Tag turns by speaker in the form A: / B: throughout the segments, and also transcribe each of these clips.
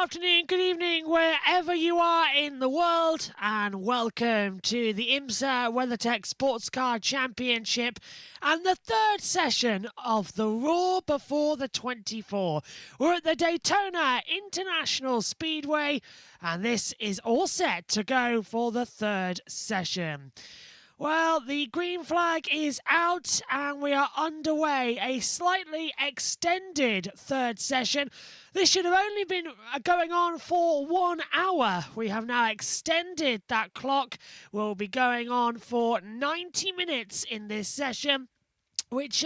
A: afternoon, good evening, wherever you are in the world, and welcome to the IMSA WeatherTech Sports Car Championship and the third session of the Raw Before the 24. We're at the Daytona International Speedway, and this is all set to go for the third session. Well, the green flag is out and we are underway. A slightly extended third session. This should have only been going on for 1 hour. We have now extended that clock. We'll be going on for 90 minutes in this session, which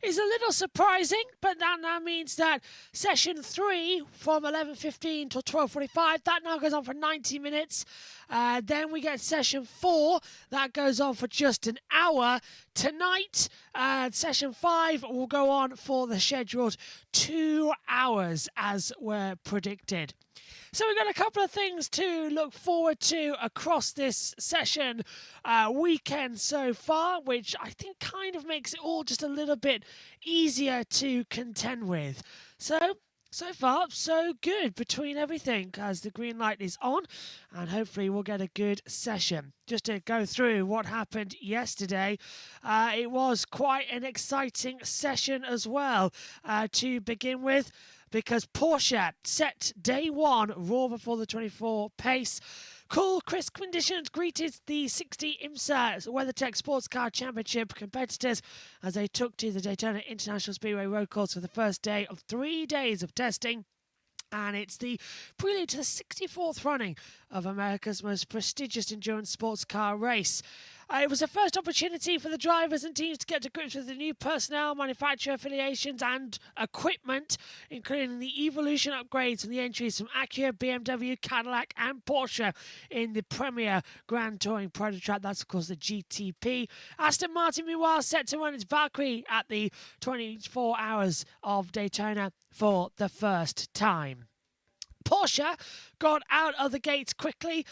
A: is a little surprising, but that now means that session 3 from 11:15 till 12:45, that now goes on for 90 minutes. Then we get session 4, that goes on for just an hour. Tonight, session 5 will go on for the scheduled 2 hours as were predicted. So we've got a couple of things to look forward to across this session weekend so far, which I think kind of makes it all just a little bit easier to contend with. So far, so good between everything as the green light is on, and hopefully we'll get a good session. Just to go through what happened yesterday, it was quite an exciting session as well to begin with, because Porsche set day 1 Raw Before the 24 pace. Cool, crisp conditions greeted the 60 IMSA WeatherTech Sports Car Championship competitors as they took to the Daytona International Speedway road course for the first day of 3 days of testing. And it's the prelude to the 64th running of America's most prestigious endurance sports car race. It was the first opportunity for the drivers and teams to get to grips with the new personnel, manufacturer affiliations and equipment, including the Evolution upgrades and the entries from Acura, BMW, Cadillac and Porsche in the premier Grand Touring prototype. That's, of course, the GTP. Aston Martin, meanwhile, set to run its Valkyrie at the 24 Hours of Daytona for the first time. Porsche got out of the gates quickly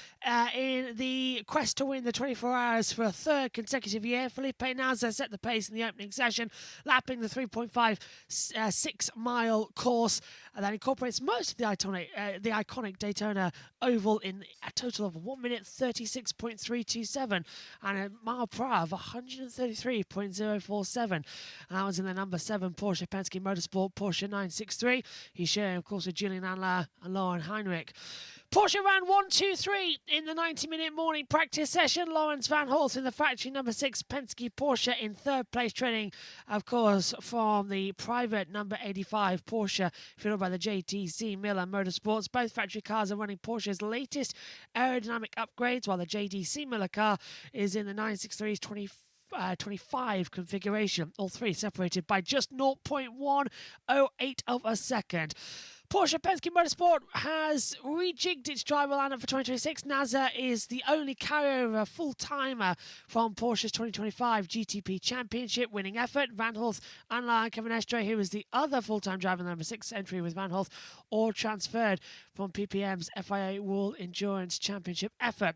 A: in the quest to win the 24 Hours for a third consecutive year. Felipe Nasr set the pace in the opening session, lapping the 3.56-mile course that incorporates most of the iconic Daytona Oval in a total of 1 minute 36.327 and a mile per hour of 133.047. And that was in the number 7 Porsche Penske Motorsport Porsche 963. He's sharing, of course, with Julian Andler and Lauren Heinrich. Porsche ran 1-2-3 in the 90-minute morning practice session. Lawrence Van Holt in the factory number 6 Penske Porsche in third place, trailing, of course, from the private number 85 Porsche, fueled by the JTC Miller Motorsports. Both factory cars are running Porsche's latest aerodynamic upgrades, while the JDC Miller car is in the 963's 25 configuration. All three separated by just 0.108 of a second. Porsche Penske Motorsport has rejigged its driver lineup for 2026. Nasr is the only carryover full-timer from Porsche's 2025 GTP Championship winning effort. Van Holt, Andler and Kevin Estre, who is the other full-time driver in the number 6 entry with Van Holt, all transferred from PPM's FIA World Endurance Championship effort.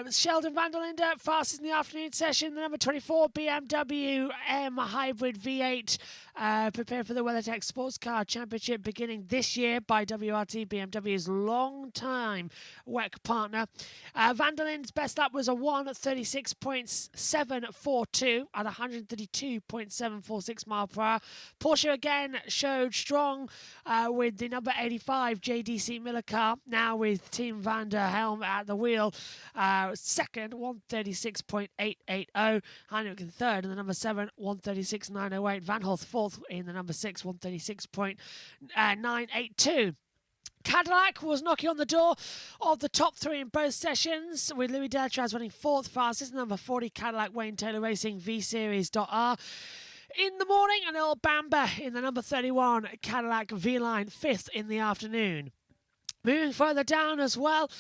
A: Sheldon van der Linde, fastest in the afternoon session, the number 24 BMW M Hybrid V8, prepared for the WeatherTech Sports Car Championship beginning this year by WRT, BMW's long-time WEC partner. Van der Linde's best lap was a 1:36.742 at 132.746 mile per hour. Porsche again showed strong with the number 85 JDC Miller car, now with Team Van der Helm at the wheel. Second, 1:36.880. Heinrich in third in the number 7, 1:36.908. Van Holt fourth in the number 6, 1:36.982. Cadillac was knocking on the door of the top 3 in both sessions, with Louis Delatraz running 4th fastest, number 40 Cadillac Wayne Taylor Racing V-Series.R. in the morning, and Earl Bamber in the number 31 Cadillac V-Line 5th in the afternoon. Moving further down as well,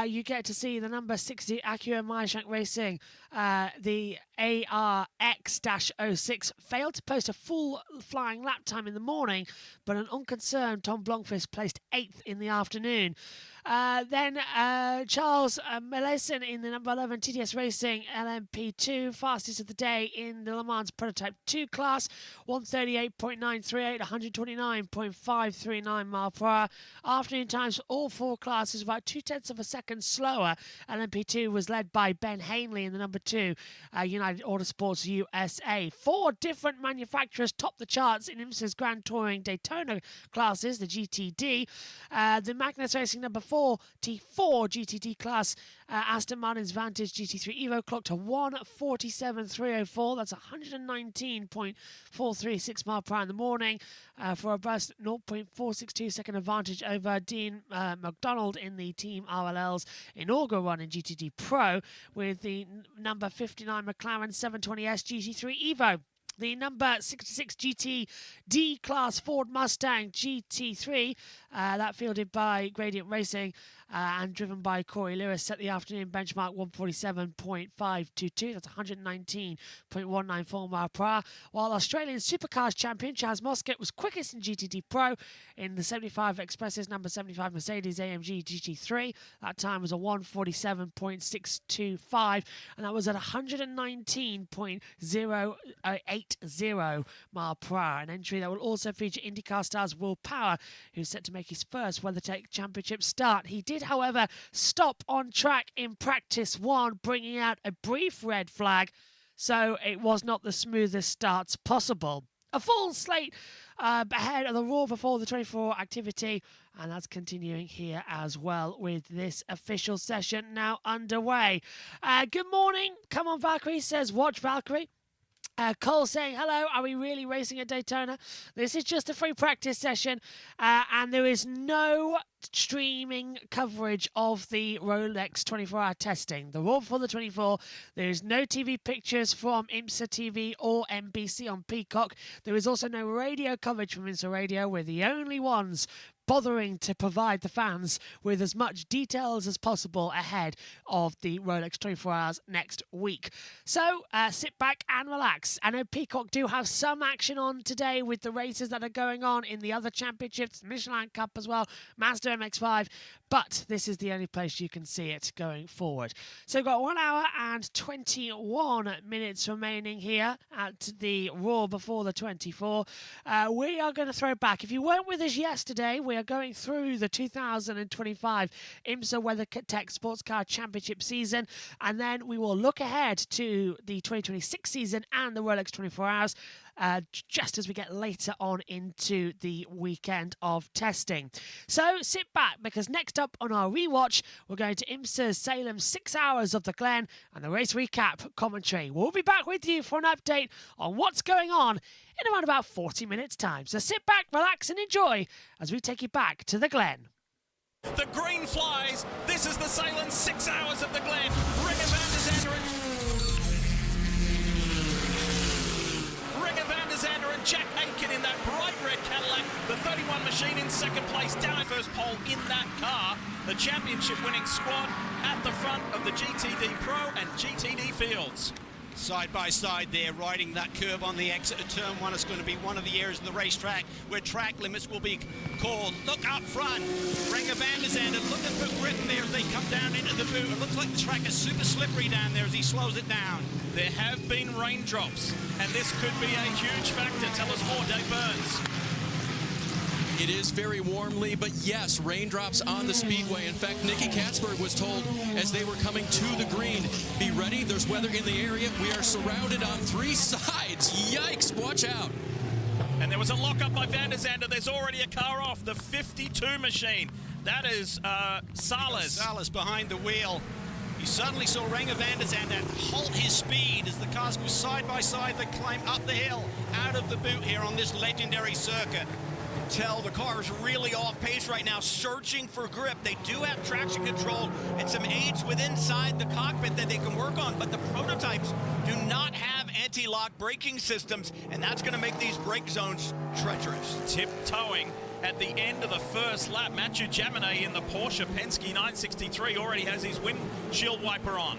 A: you get to see the number 60 Acura Meyershank Racing, the ARX-06, failed to post a full flying lap time in the morning, but an unconcerned Tom Blomqvist placed 8th in the afternoon. Then Charles Meleson in the number 11 TTS Racing LMP2, fastest of the day in the Le Mans Prototype 2 class, 138.938, 129.539 mile per hour. Afternoon times for all four classes about 0.2 of a second slower. LMP2 was led by Ben Hanley in the number 2 United Autosports USA. 4 different manufacturers topped the charts in IMSA's Grand Touring Daytona classes, the GTD. The Magnus Racing number 4 T4 GTD class, Aston Martin's Vantage GT3 Evo clocked to 147.304. That's 119.436 mile per hour in the morning for a burst 0.462 second advantage over Dean McDonald in the Team RLL's inaugural run in GTD Pro with the number 59 McLaren 720S GT3 Evo. The number 66 GTD class Ford Mustang GT3, that fielded by Gradient Racing and driven by Corey Lewis, set the afternoon benchmark 147.522. That's 119.194 mile per hour. While Australian Supercars champion Chaz Moscott was quickest in GTD Pro in the 75 Express's number 75 Mercedes AMG GT3. That time was a 147.625, and that was at 119.080 mile per hour. An entry that will also feature IndyCar stars Will Power, who's set to make his first WeatherTech Championship start. He did, however, stop on track in practice 1, bringing out a brief red flag, so it was not the smoothest starts possible. A full slate ahead of the Raw before the 24 activity, and that's continuing here as well with this official session now underway. Good morning. Come on, Valkyrie says, watch Valkyrie. Cole saying, hello, are we really racing at Daytona? This is just a free practice session, and there is no streaming coverage of the Rolex 24-hour testing. The Raw before the 24, there is no TV pictures from IMSA TV or NBC on Peacock. There is also no radio coverage from IMSA Radio. We're the only ones bothering to provide the fans with as much details as possible ahead of the Rolex 24 Hours next week. So sit back and relax. I know Peacock do have some action on today with the races that are going on in the other championships, Michelin Cup as well, Mazda MX-5, but this is the only place you can see it going forward. So we've got 1 hour and 21 minutes remaining here at the Raw before the 24. We are going to throw back. If you weren't with us yesterday, we are going through the 2025 IMSA WeatherTech Sports Car Championship season, and then we will look ahead to the 2026 season and the Rolex 24 Hours just as we get later on into the weekend of testing. So sit back, because next up on our rewatch, we're going to IMSA's Salem 6 Hours of the Glen and the race recap commentary. We'll be back with you for an update on what's going on in around about 40 minutes time. So sit back, relax and enjoy as we take you back to the Glen.
B: The green flies. This is the Salem 6 Hours of the Glen. Ringer van der Zande and Jack Aitken in that bright red Cadillac. The 31 machine in second place, down first pole in that car. The championship winning squad at the front of the GTD Pro and GTD Fields.
C: Side by side there, riding that curve on the exit of turn 1. It's going to be one of the areas of the racetrack where track limits will be called. Look up front, Renger van der Zande looking for grip there as they come down into the boot. It looks like the track is super slippery down there as he slows it down.
B: There have been raindrops, and this could be a huge factor. Tell us more, Dave Burns.
D: It is very warmly, but yes, raindrops on the speedway. In fact, Nicky Katzberg was told as they were coming to the green, be ready, there's weather in the area. We are surrounded on 3 sides. Yikes, watch out.
B: And there was a lockup by Van der Zande. There's already a car off, the 52 machine. That is Salas.
C: Salas behind the wheel. You suddenly saw Renger van der Zande halt his speed as the cars go side by side. They climb up the hill, out of the boot here on this legendary circuit.
E: Tell the car is really off pace right now, searching for grip. They do have traction control and some aids inside the cockpit that they can work on, but the prototypes do not have anti-lock braking systems, and that's going to make these brake zones treacherous.
B: Tiptoeing at the end of the first lap, Mathieu Jaminet in the Porsche Penske 963 already has his windshield wiper on.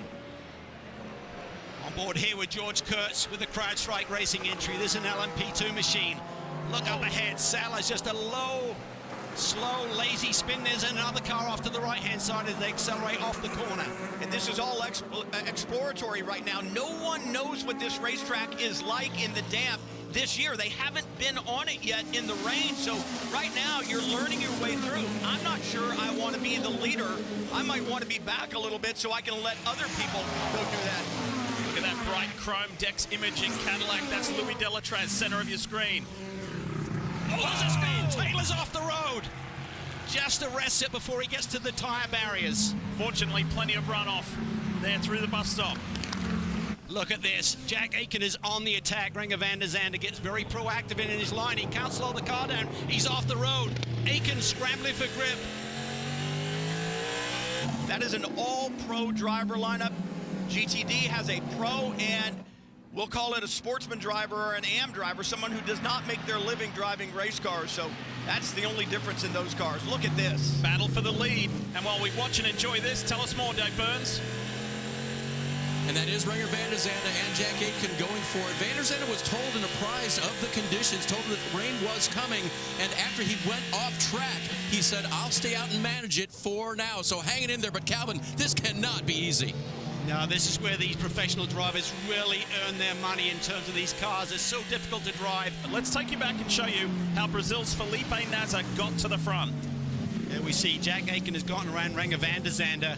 C: On board here with George Kurtz with the CrowdStrike Racing entry. This is an LMP2 machine. Look up ahead, Salas just a low Slow, lazy spin. There's another car off to the right-hand side as they accelerate off the corner.
E: And this is all exploratory right now. No one knows what this racetrack is like in the damp this year. They haven't been on it yet in the rain, so right now you're learning your way through. I'm not sure I want to be the leader. I might want to be back a little bit so I can let other people go through that.
B: Look at that bright chrome Dex imaging Cadillac. That's Louis Delatraz, center of your screen.
C: Oh, there's a spin. Taylor's off the road. Just arrests it before he gets to the tire barriers.
B: Fortunately, plenty of runoff there through the bus stop.
C: Look at this. Jack Aiken is on the attack. Renger van der Zande gets very proactive in his line. He can't slow the car down. He's off the road. Aiken scrambling for grip.
E: That is an all-pro driver lineup. GTD has a pro and we'll call it a sportsman driver or an AM driver, someone who does not make their living driving race cars. So that's the only difference in those cars. Look at this.
B: Battle for the lead. And while we watch and enjoy this, tell us more, Dave Burns.
D: And that is Renger van der Zande and Jack Aitken going for it. Van der Zande was told and apprised of the conditions, told that rain was coming, and after he went off track, he said, I'll stay out and manage it for now. So hang it in there, but Calvin, this cannot be easy.
C: No, this is where these professional drivers really earn their money in terms of these cars. It's so difficult to drive.
B: Let's take you back and show you how Brazil's Felipe Nasr got to the front.
C: There we see Jack Aiken has gotten around Renger van der Zande.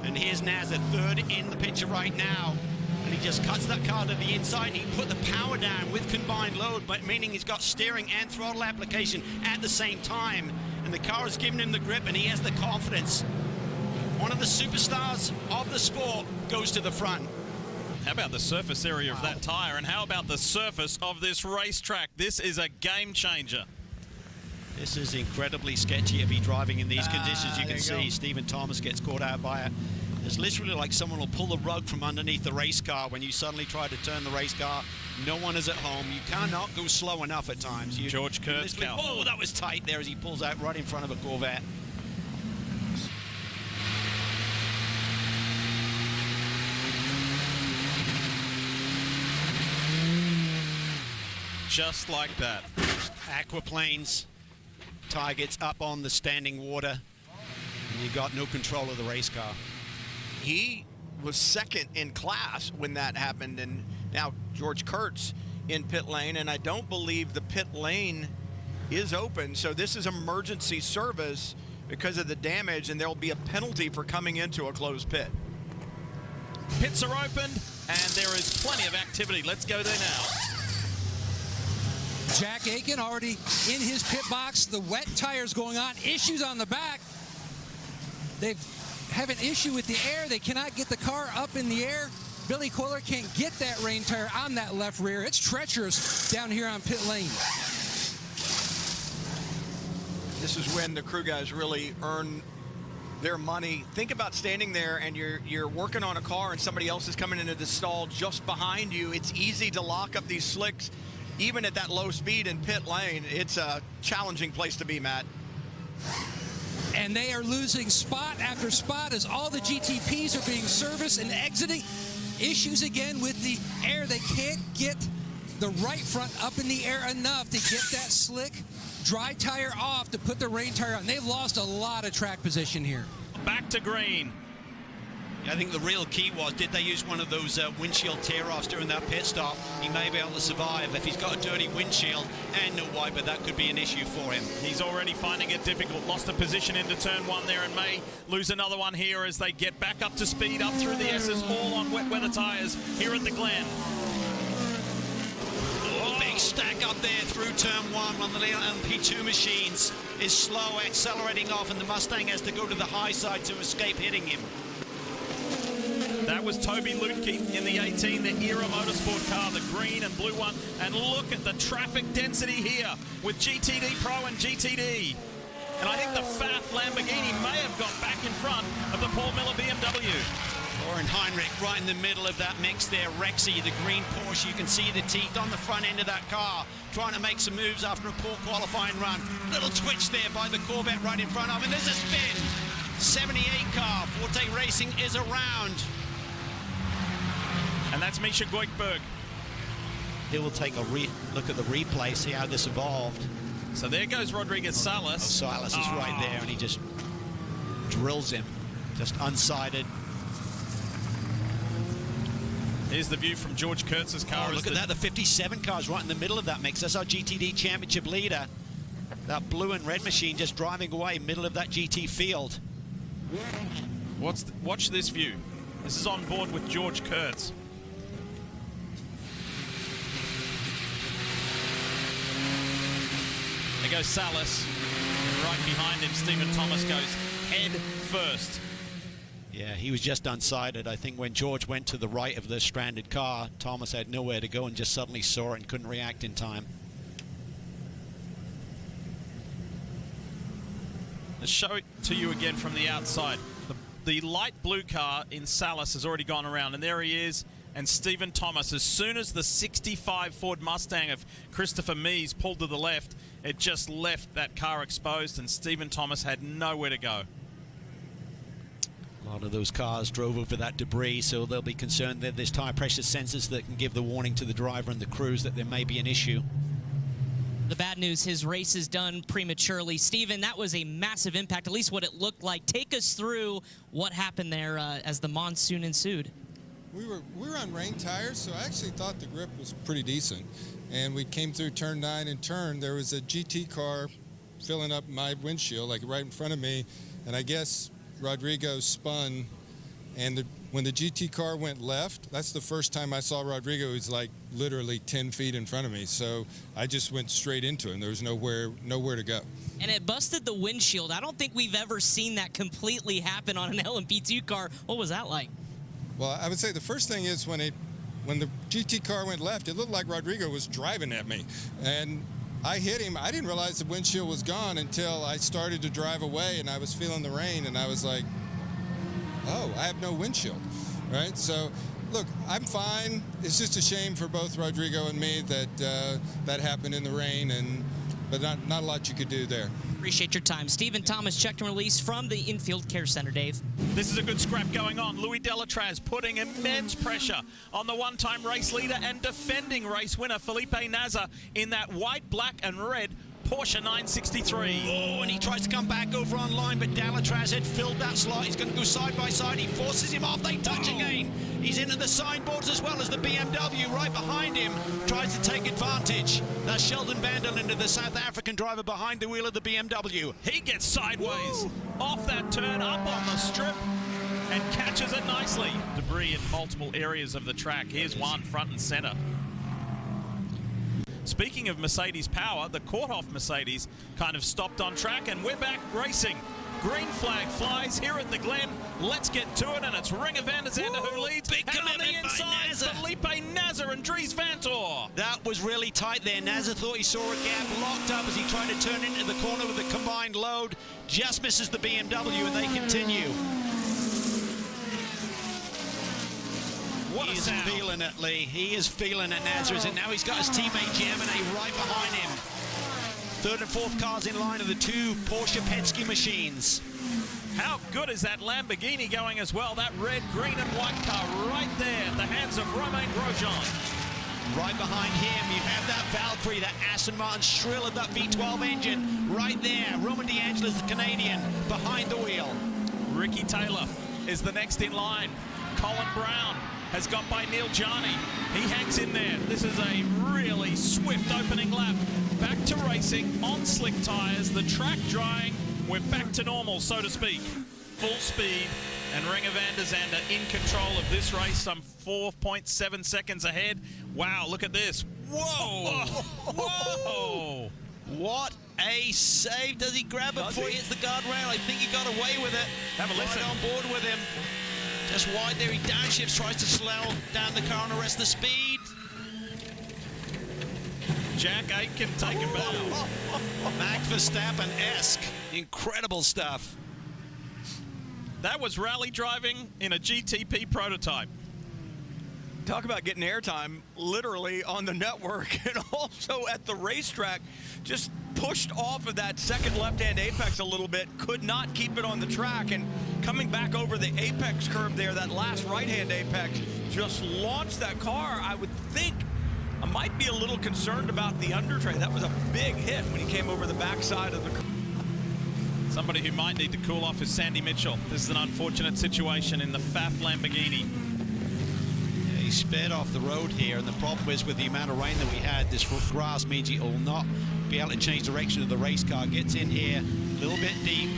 C: And here's Nasr, third in the picture right now. And he just cuts that car to the inside. He put the power down with combined load, but meaning he's got steering and throttle application at the same time. And the car has given him the grip and he has the confidence. One of the superstars of the sport goes to the front.
B: How about the surface area of that tire? And how about the surface of this racetrack? This is a game changer.
C: This is incredibly sketchy to be driving in these conditions. You can see Stephen Thomas gets caught out by it. It's literally like someone will pull the rug from underneath the race car when you suddenly try to turn the race car. No one is at home. You cannot go slow enough at times.
B: George Kurtz.
C: Oh, that was tight there as he pulls out right in front of a Corvette.
B: Just like that.
C: Aquaplanes. Tire gets up on the standing water, and you got no control of the race car.
E: He was second in class when that happened, and now George Kurtz in pit lane, and I don't believe the pit lane is open, so this is emergency service because of the damage, and there'll be a penalty for coming into a closed pit.
B: Pits are opened, and there is plenty of activity. Let's go there now.
F: Jack Aiken already in his pit box. The wet tires going on. Issues on the back. They have an issue with the air. They cannot get the car up in the air. Billy Kohler can't get that rain tire on that left rear. It's treacherous down here on pit lane.
E: This is when the crew guys really earn their money. Think about standing there and you're working on a car and somebody else is coming into the stall just behind you. It's easy to lock up these slicks. Even at that low speed in pit lane, it's a challenging place to be, Matt.
F: And they are losing spot after spot as all the GTPs are being serviced and exiting. Issues again with the air. They can't get the right front up in the air enough to get that slick, dry tire off to put the rain tire on. They've lost a lot of track position here.
B: Back to green.
C: I think the real key was, did they use one of those windshield tear-offs during that pit stop? He may be able to survive. If he's got a dirty windshield and no wiper, that could be an issue for him.
B: He's already finding it difficult. Lost a position into turn one there and may lose another one here as they get back up to speed, up through the S's, all on wet weather tires here at the Glen.
C: Oh, big stack up there through turn one on the LMP2 machines. Is slow, accelerating off, and the Mustang has to go to the high side to escape hitting him.
B: That was Toby Lutke in the 18, the Era Motorsport car, the green and blue one. And look at the traffic density here with GTD Pro and GTD. And I think the Pfaff Lamborghini may have got back in front of the Paul Miller BMW.
C: Oren Heinrich right in the middle of that mix there. Rexy, the green Porsche, you can see the teeth on the front end of that car, trying to make some moves after a poor qualifying run. Little twitch there by the Corvette right in front of him. There's a spin. 78 car, Forte Racing is around.
B: And that's Misha Goikberg.
C: He will take a look at the replay, see how this evolved.
B: So there goes Rodriguez Salas.
C: Salas is right there, and he just drills him, just unsighted.
B: Here's the view from George Kurtz's car.
C: Look at that, the 57 car's right in the middle of that mix. That's our GTD Championship leader. That blue and red machine just driving away, middle of that GT field.
B: Watch this view. This is on board with George Kurtz. There goes Salas. And right behind him, Stephen Thomas goes head first.
C: Yeah, he was just unsighted. I think when George went to the right of the stranded car, Thomas had nowhere to go and just suddenly saw it and couldn't react in time.
B: Let's show it to you again from the outside. The light blue car in Salas has already gone around, and there he is. And Stephen Thomas, as soon as the 65 Ford Mustang of Christopher Mees pulled to the left, it just left that car exposed, and Stephen Thomas had nowhere to go.
C: A lot of those cars drove over that debris, so they'll be concerned that there's tire pressure sensors that can give the warning to the driver and the crews that there may be an issue.
G: The bad news, his race is done prematurely. Steven, that was a massive impact, at least what it looked like. Take us through what happened there as the monsoon ensued.
H: We were on rain tires, so I actually thought the grip was pretty decent. And we came through turn 9 and turn. There was a GT car filling up my windshield, like right in front of me. And I guess Rodrigo spun, and when the GT car went left, that's the first time I saw Rodrigo. He was like literally 10 feet in front of me. So I just went straight into him. There was nowhere to go.
G: And it busted the windshield. I don't think we've ever seen that completely happen on an LMP2 car. What was that like?
H: Well, I would say the first thing is when the GT car went left, it looked like Rodrigo was driving at me. And I hit him. I didn't realize the windshield was gone until I started to drive away, and I was feeling the rain, and I was like, oh, I have no windshield, right? So, look, I'm fine. It's just a shame for both Rodrigo and me that that happened in the rain, but not a lot you could do there.
G: Appreciate your time. Stephen Thomas checked and released from the Infield Care Center, Dave.
B: This is a good scrap going on. Louis Delatraz putting immense pressure on the one-time race leader and defending race winner Felipe Nasr in that white, black, and red Porsche 963.
C: Oh, and he tries to come back over on line, but Delatraz had filled that slot. He's going to go side by side. He forces him off. They touch again. He's into the sideboards as well as the BMW right behind him. Tries to take advantage. That's Sheldon Vanderlinde, the South African driver behind the wheel of the BMW.
B: He gets sideways off that turn, up on the strip, and catches it nicely. Debris in multiple areas of the track. Here's one front and center. Speaking of Mercedes power, the Korthoff Mercedes kind of stopped on track, and we're back racing. Green flag flies here at the Glen. Let's get to it, and it's Renger van der Zande who leads.
C: Big
B: and on the
C: commitment by
B: inside,
C: Nasr.
B: Felipe Nasr and Dries Vanthoor.
C: That was really tight there. Nasr thought he saw a gap, locked up as he tried to turn into the corner with the combined load. Just misses the BMW, and they continue.
B: What
C: He
B: a
C: is
B: sound.
C: feeling it, Lee. He is feeling it, Nasr, and now he's got his teammate Germany right behind him. Third and fourth cars in line of the two Porsche Penske machines.
B: How good is that Lamborghini going as well? That red, green, and white car right there at the hands of Romain Grosjean.
C: Right behind him, you have that Valkyrie, that Aston Martin shrill of that V12 engine. Right there, Roman DeAngelis, the Canadian, behind the wheel.
B: Ricky Taylor is the next in line. Colin Brown has got by Neil Jani. He hangs in there. This is a really swift opening lap. Back to racing on slick tires. The track drying. We're back to normal, so to speak. Full speed, and Renger van der Zande in control of this race, some 4.7 seconds ahead. Wow, look at this. Whoa! Whoa!
C: What a save. Does he grab it before he hits the guardrail? I think he got away with it.
B: Have a listen.
C: Right on board with him. Just wide there, he downshifts, tries to slow down the car and arrest the speed.
B: Jack Aitken take a bow.
C: Max Verstappen-esque. Incredible stuff.
B: That was rally driving in a GTP prototype.
E: Talk about getting airtime literally on the network and also at the racetrack. Just pushed off of that second left-hand apex a little bit, could not keep it on the track, and coming back over the apex curve there, that last right-hand apex, just launched that car, I would think, I might be a little concerned about the under tray. That was a big hit when he came over the backside of the...
B: Somebody who might need to cool off is Sandy Mitchell. This is an unfortunate situation in the Pfaff Lamborghini.
C: Yeah, he sped off the road here, and the problem is with the amount of rain that we had, this grass means he will not be able to change direction of the race car. Gets in here a little bit deep,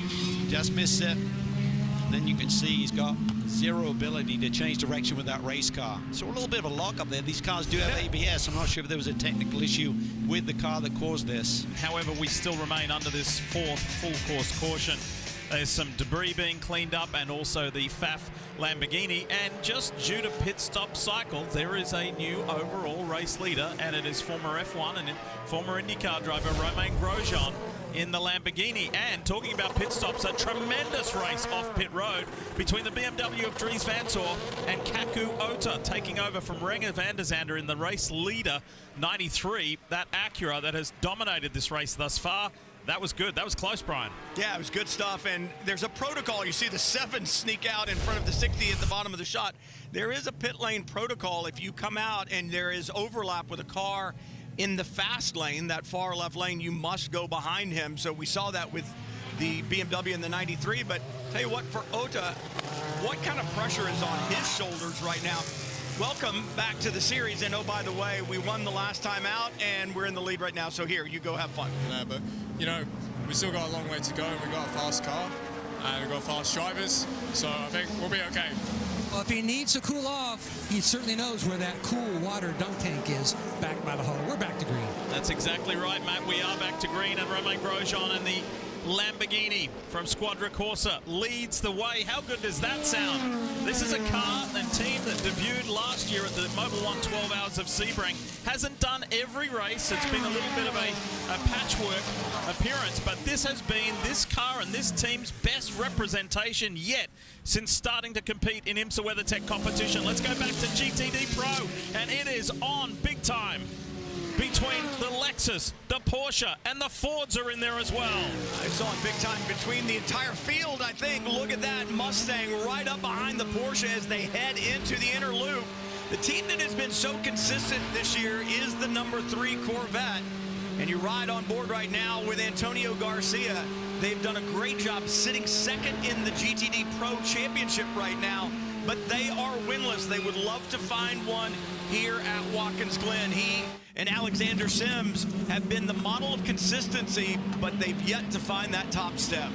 C: just missed it. Then you can see he's got zero ability to change direction with that race car. So a little bit of a lock up there. These cars do have ABS. I'm not sure if there was a technical issue with the car that caused this.
B: However, we still remain under this 4th full course caution. There's some debris being cleaned up, and also the Pfaff Lamborghini. And just due to pit stop cycle, there is a new overall race leader, and it is former F1 and former IndyCar driver Romain Grosjean in the Lamborghini. And talking about pit stops, a tremendous race off pit road between the BMW of Dries Vanthoor and Kaku Ota, taking over from Renger van der Zande in the race leader 93, that Acura that has dominated this race thus far. That was good. That was close, Brian.
E: Yeah, it was good stuff. And there's a protocol. You see the 7 sneak out in front of the 60 at the bottom of the shot. There is a pit lane protocol. If you come out and there is overlap with a car in the fast lane, that far left lane, you must go behind him. So we saw that with the BMW in the 93. But tell you what, for Ota, what kind of pressure is on his shoulders right now? Welcome back to the series. And oh, by the way, we won the last time out and we're in the lead right now. So here, you go have fun.
I: Yeah, but you know, we still got a long way to go, and we've got a fast car and we've got fast drivers, so I think we'll be okay.
F: Well, if he needs to cool off, he certainly knows where that cool water dunk tank is back by the hull. We're back to green.
B: That's exactly right, Matt. We are back to green, and Romain Grosjean and the Lamborghini from Squadra Corsa leads the way. How good does that sound? This is a car and team that debuted last year at the Mobil 1 12 Hours of Sebring. Hasn't done every race. It's been a little bit of a patchwork appearance, but this has been this car and this team's best representation yet since starting to compete in IMSA WeatherTech competition. Let's go back to GTD Pro, and it is on big time. Between the Lexus, the Porsche, and the Fords are in there as well.
E: It's on big time between the entire field, I think. Look at that Mustang right up behind the Porsche as they head into the inner loop. The team that has been so consistent this year is the number 3 Corvette. And you ride on board right now with Antonio Garcia. They've done a great job sitting second in the GTD Pro Championship right now, but they are winless. They would love to find one here at Watkins Glen. He and Alexander Sims have been the model of consistency, but they've yet to find that top step.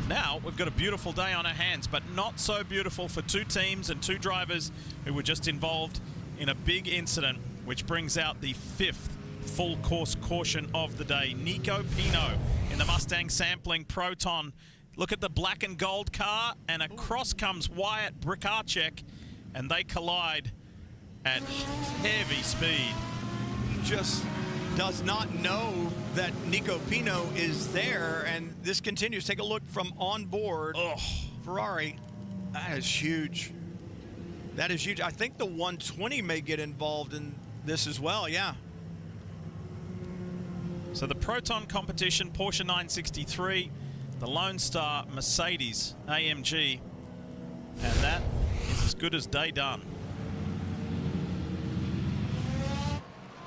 B: Now, we've got a beautiful day on our hands, but not so beautiful for 2 teams and 2 drivers who were just involved in a big incident, which brings out the 5th full course caution of the day. Nico Pino in the Mustang Sampling Proton Look at the black and gold car, and across comes Wyatt Brickarchek, and they collide at heavy speed.
E: Just does not know that Nico Pino is there, and this continues. Take a look from on board.
B: Oh,
E: Ferrari, that is huge. That is huge. I think the 120 may get involved in this as well, yeah.
B: So the Proton competition, Porsche 963, the Lone Star Mercedes AMG, and that is as good as day done.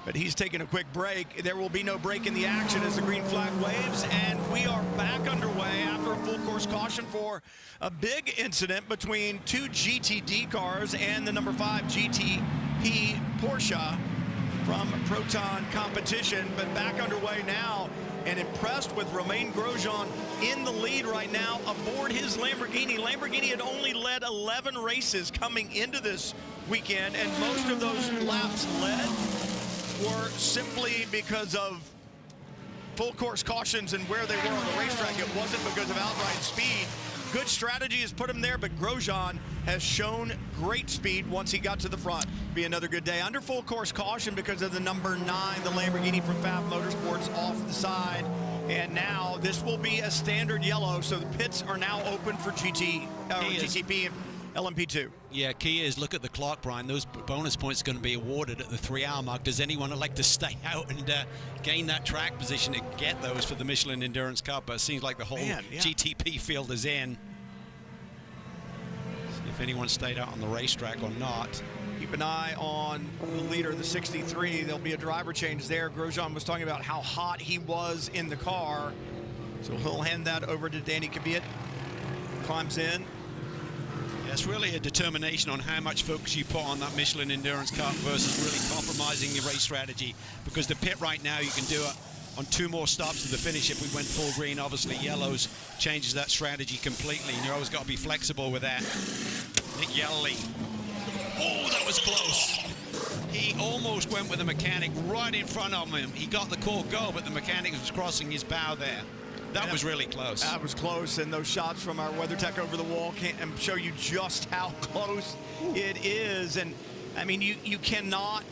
E: But he's taking a quick break. There will be no break in the action as the green flag waves, and we are back underway after a full course caution for a big incident between two GTD cars and the number 5 GTP Porsche from Proton competition. But back underway now, and impressed with Romain Grosjean in the lead right now aboard his Lamborghini. Lamborghini had only led 11 races coming into this weekend, and most of those laps led were simply because of full course cautions and where they were on the racetrack. It wasn't because of outright speed. Good strategy has put him there, but Grosjean has shown great speed once he got to the front. Be another good day. Under full course caution because of the number 9, the Lamborghini from Fab Motorsports off the side. And now this will be a standard yellow, so the pits are now open for GTP and LMP2.
C: Yeah, key is look at the clock, Brian. Those bonus points are going to be awarded at the 3-hour mark. Does anyone like to stay out and gain that track position to get those for the Michelin Endurance Cup? But it seems like the whole GTP field is in. See if anyone stayed out on the racetrack or not.
E: Keep an eye on the leader, the 63. There'll be a driver change there. Grosjean was talking about how hot he was in the car. So he'll hand that over to Danny Kvyat. Climbs in.
C: It's really a determination on how much focus you put on that Michelin Endurance Cup versus really compromising your race strategy. Because the pit right now, you can do it on 2 more stops to the finish. If we went full green, obviously yellows changes that strategy completely, and you always got to be flexible with that. Nick Yellow. Oh, that was close. He almost went with the mechanic right in front of him. He got the call go, but the mechanic was crossing his bow there. That was really close.
E: That was close, and those shots from our weather tech over the wall can show you just how close it is. And I mean, you cannot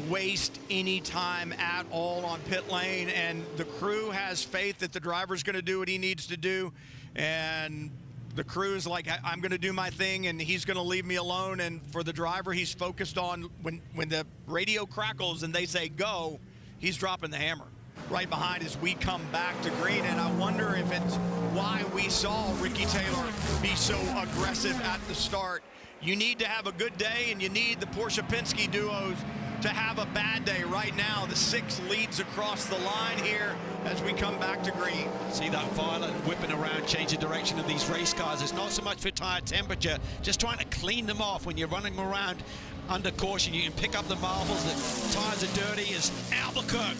E: waste any time at all on pit lane, and the crew has faith that the driver's going to do what he needs to do, and the crew's like, I'm going to do my thing, and he's going to leave me alone. And for the driver, he's focused on when the radio crackles and they say go, he's dropping the hammer right behind as we come back to green. And I wonder if it's why we saw Ricky Taylor be so aggressive at the start. You need to have a good day, and you need the Porsche Penske duos to have a bad day. Right now, the 6 leads across the line here as we come back to green.
C: See that violet whipping around, changing direction of these race cars. It's not so much for tire temperature, just trying to clean them off. When you're running around under caution, you can pick up the marbles. The tires are dirty. As Albuquerque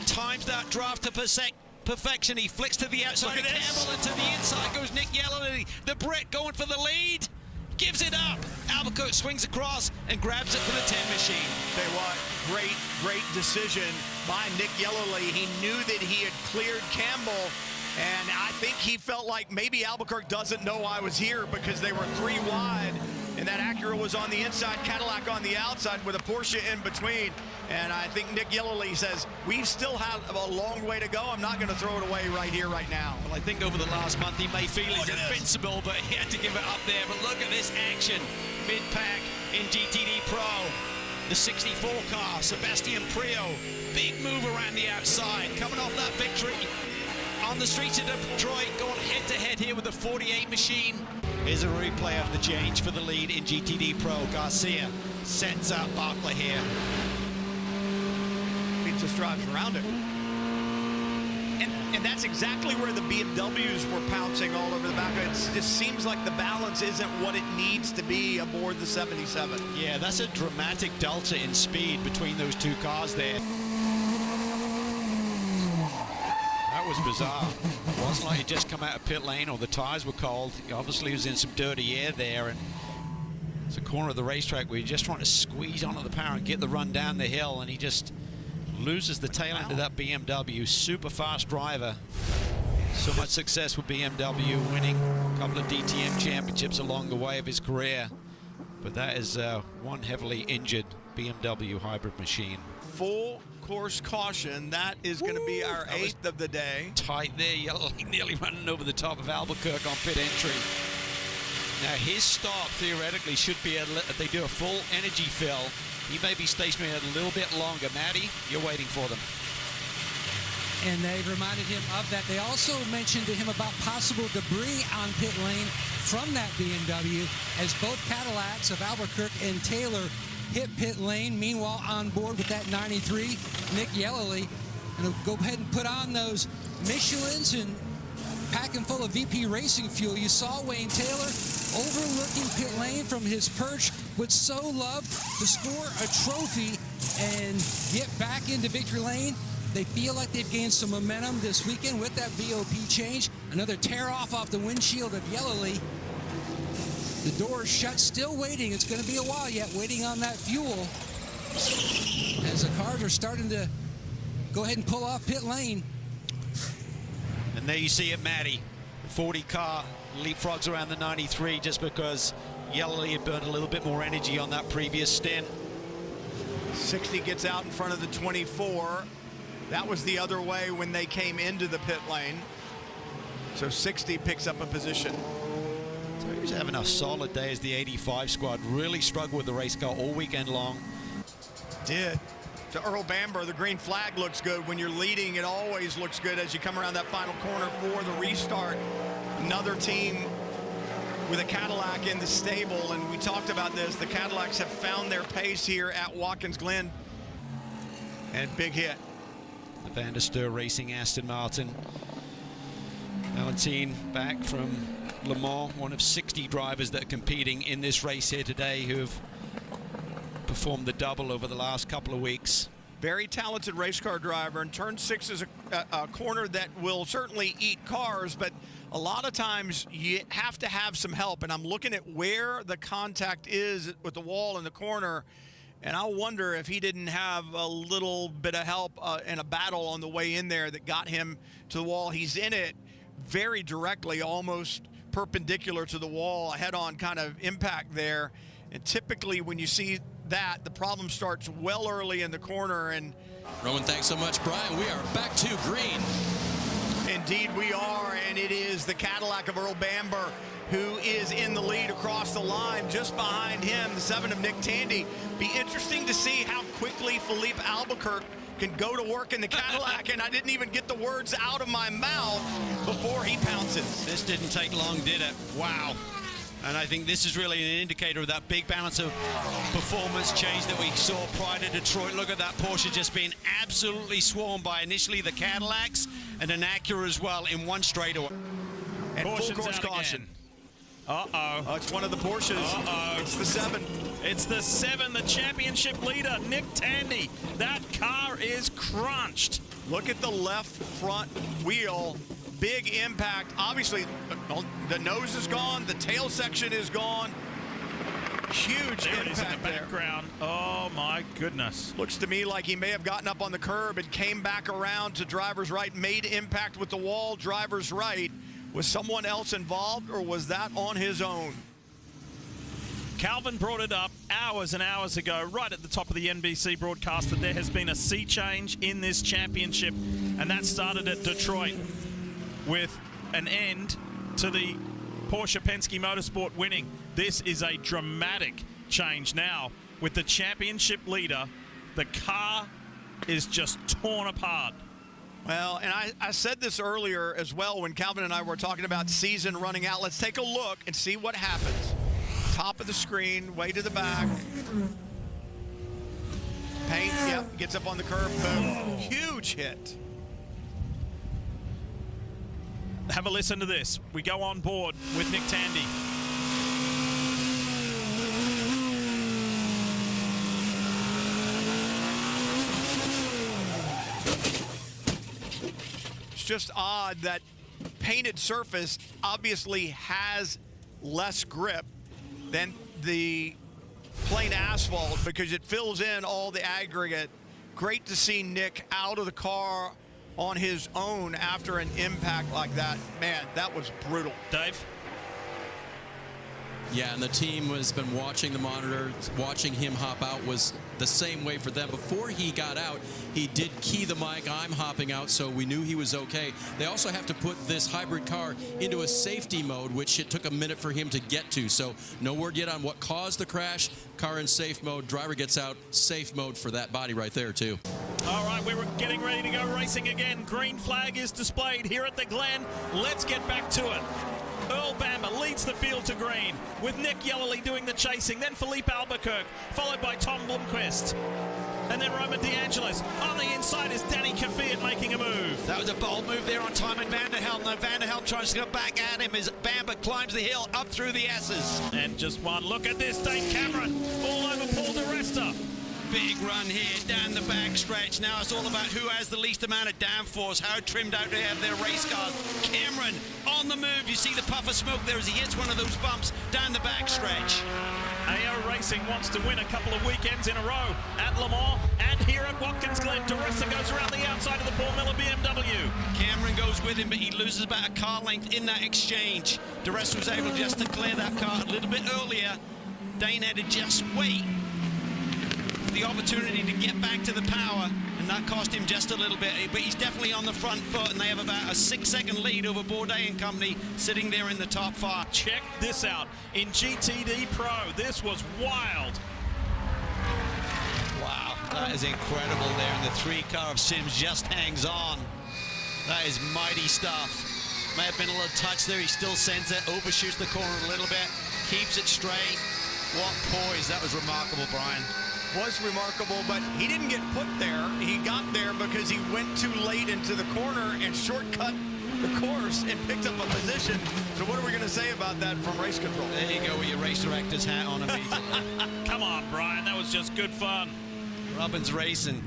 C: times that draft to perfection. He flicks to the outside of Campbell, and to the inside goes Nick Yellow. The Brit going for the lead. Gives it up. Albuquerque swings across and grabs it for the 10 machine.
E: Tell you what, great decision by Nick Yellowly. He knew that he had cleared Campbell, and I think he felt like maybe Albuquerque doesn't know I was here because they were 3 wide, and that Acura was on the inside, Cadillac on the outside with a Porsche in between. And I think Nick Yellowly says, we still have a long way to go. I'm not going to throw it away right here, right now.
C: Well, I think over the last month he may feel he's invincible, but he had to give it up there. But look at this action. Mid-pack in GTD Pro. The 64 car, Sebastian Prio. Big move around the outside. Coming off that victory on the streets of Detroit, going head-to-head here with the 48 machine. Here's a replay of the change for the lead in GTD Pro. Garcia sets up Barkley here.
E: He just drives around it. And that's exactly where the BMWs were pouncing all over the back. It just seems like the balance isn't what it needs to be aboard the 77.
C: Yeah, that's a dramatic delta in speed between those 2 cars there. That was bizarre. It wasn't like he just come out of pit lane or the tires were cold. He obviously was in some dirty air there, and it's a corner of the racetrack where you're just trying to squeeze onto the power and get the run down the hill, and he just loses the tail end of that BMW. Super fast driver. So much success with BMW, winning a couple of DTM championships along the way of his career. But that is one heavily injured BMW hybrid machine.
E: Full course caution. That is going to be our 8th of the day.
C: Tight there, nearly running over the top of Albuquerque on pit entry. Now his stop theoretically should be, if they do a full energy fill, he may be stationary a little bit longer. Matty, you're waiting for them.
F: And they reminded him of that. They also mentioned to him about possible debris on pit lane from that BMW as both Cadillacs of Albuquerque and Taylor hit pit lane. Meanwhile, on board with that 93, Nick Yellowly. And go ahead and put on those Michelins and packing full of VP Racing fuel. You saw Wayne Taylor overlooking pit lane from his perch, would so love to score a trophy and get back into victory lane. They feel like they've gained some momentum this weekend with that VOP change. Another tear off the windshield of Yellowly. The door is shut, still waiting. It's going to be a while yet, waiting on that fuel. As the cars are starting to go ahead and pull off pit lane.
C: And there you see it, Matty. The 40 car leapfrogs around the 93 just because Yellowly had burned a little bit more energy on that previous stint.
E: 60 gets out in front of the 24. That was the other way when they came into the pit lane. So 60 picks up a position.
C: So he was having a solid day as the 85 squad really struggled with the race car all weekend long.
E: Did. To Earl Bamber, the green flag looks good. When you're leading, it always looks good as you come around that final corner for the restart. Another team with a Cadillac in the stable, and we talked about this. The Cadillacs have found their pace here at Watkins Glen. And big hit.
C: The Van der Steur Racing Aston Martin. Valentine back from Le Mans, one of 60 drivers that are competing in this race here today who have performed the double over the last couple of weeks.
E: Very talented race car driver, and turn 6 is a corner that will certainly eat cars, but a lot of times you have to have some help, and I'm looking at where the contact is with the wall in the corner, and I wonder if he didn't have a little bit of help in a battle on the way in there that got him to the wall. He's in it very directly, almost perpendicular to the wall, a head-on kind of impact there, and typically when you see that, the problem starts well early in the corner. And
D: Roman, thanks so much, Brian. We are back to green.
E: Indeed we are, and it is the Cadillac of Earl Bamber who is in the lead across the line. Just behind him, the 7 of Nick Tandy. Be interesting to see how quickly Philippe Albuquerque can go to work in the Cadillac, and I didn't even get the words out of my mouth before he pounces.
C: This didn't take long, did it? Wow. And I think this is really an indicator of that big balance of performance change that we saw prior to Detroit. Look at that Porsche just being absolutely swarmed by initially the Cadillacs and an Acura as well in one straightaway.
E: And
B: Caution's
E: full course
B: out
E: caution.
B: again. Uh-oh.
E: It's one of the Porsches.
B: Uh-oh.
E: It's the 7.
B: It's the 7, the championship leader, Nick Tandy. That car is crunched.
E: Look at the left front wheel. Big impact. Obviously, the nose is gone. The tail section is gone. Huge
B: There it is in the
E: impact there.
B: background. Oh, my goodness.
E: Looks to me like he may have gotten up on the curb and came back around to driver's right, made impact with the wall, driver's right. Was someone else involved, or was that on his own?
B: Calvin brought it up hours and hours ago, right at the top of the NBC broadcast, that there has been a sea change in this championship, and that started at Detroit with an end to the Porsche Penske Motorsport winning. This is a dramatic change now with the championship leader. The car is just torn apart.
E: Well, and I said this earlier as well when Calvin and I were talking about season running out. Let's take a look and see what happens. Top of the screen, way to the back. Paint, yep, gets up on the curb, boom. Huge hit.
B: Have a listen to this. We go on board with Nick Tandy.
E: It's just odd that painted surface obviously has less grip than the plain asphalt because it fills in all the aggregate. Great to see Nick out of the car on his own after an impact like that. Man, that was brutal.
B: Dave?
D: Yeah, and the team has been watching the monitor, watching him hop out was the same way for them. Before he got out, he did key the mic, I'm hopping out, so we knew he was okay. They also have to put this hybrid car into a safety mode, which it took a minute for him to get to. So no word yet on what caused the crash. Car in safe mode, driver gets out, safe mode for that body right there too.
B: All right, we're getting ready to go racing again. Green flag is displayed here at the Glen. Let's get back to it. Earl Bamber leads the field to green, with Nick Yellerly doing the chasing, then Philippe Albuquerque, followed by Tom Blomqvist. And then Roman DeAngelis. On the inside is Danny Kvyat making a move.
C: That was a bold move there on Timon Vanderhelm. Now Vanderhelm tries to go back at him as Bamber climbs the hill up through the S's.
B: And just one look at this, Dane Cameron all over Paul di Resta.
C: Big run here down the back stretch. Now it's all about who has the least amount of downforce, how trimmed out they have their race cars. Cameron on the move. You see the puff of smoke there as he hits one of those bumps down the back stretch.
B: AO Racing wants to win a couple of weekends in a row at Le Mans and here at Watkins Glen. Di Resta goes around the outside of the Paul Miller BMW.
C: Cameron goes with him, but he loses about a car length in that exchange. Di Resta was able just to clear that car a little bit earlier. Dane had to just wait the opportunity to get back to the power, and that cost him just a little bit, but he's definitely on the front foot, and they have about a 6-second lead over Bourdais and company sitting there in the top 5.
B: Check this out in GTD Pro. This was wild.
C: Wow, that is incredible there, and the 3-car of Sims just hangs on. That is mighty stuff. May have been a little touch there. He still sends it, overshoots the corner a little bit, keeps it straight. What poise. That was remarkable, Brian.
E: Was remarkable, but he didn't get put there. He got there because he went too late into the corner and shortcut the course and picked up a position. So what are we going to say about that from race control?
C: There you go with your race director's hat on immediately.
B: Come on, Brian, that was just good fun.
C: Robbins racing.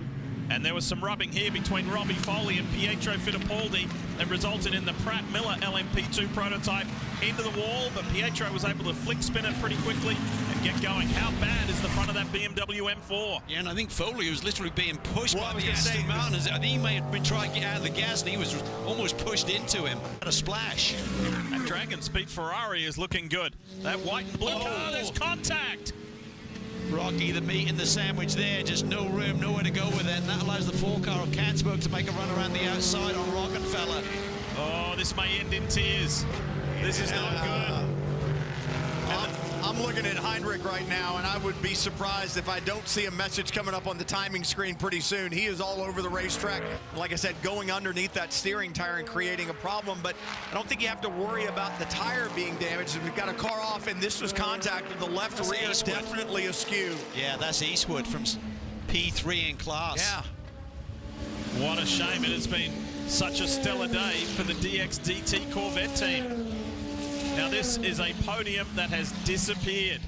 B: And there was some rubbing here between Robbie Foley and Pietro Fittipaldi that resulted in the Pratt Miller LMP2 prototype into the wall, but Pietro was able to flick spin it pretty quickly and get going. How bad is the front of that BMW M4?
C: Yeah, and I think Foley was literally being pushed by the Aston Martin. I think he may have been trying to get out of the gas, and he was almost pushed into him. What a splash.
B: That Dragon Speed Ferrari is looking good. That white and blue car, there's contact.
C: Rocky, the meat and the sandwich there, just no room, nowhere to go with it, and that allows the 4-car of Cansberg to make a run around the outside on Rockefeller.
B: Oh, this may end in tears. This is not good.
E: I'm looking at Heinrich right now, and I would be surprised if I don't see a message coming up on the timing screen pretty soon. He is all over the racetrack. Like I said, going underneath that steering tire and creating a problem, but I don't think you have to worry about the tire being damaged. We've got a car off, and this was contact with the left rear, definitely askew.
C: Yeah, that's Eastwood from P3 in class.
E: Yeah.
B: What a shame. It has been such a stellar day for the DXDT Corvette team. Now this is a podium that has disappeared.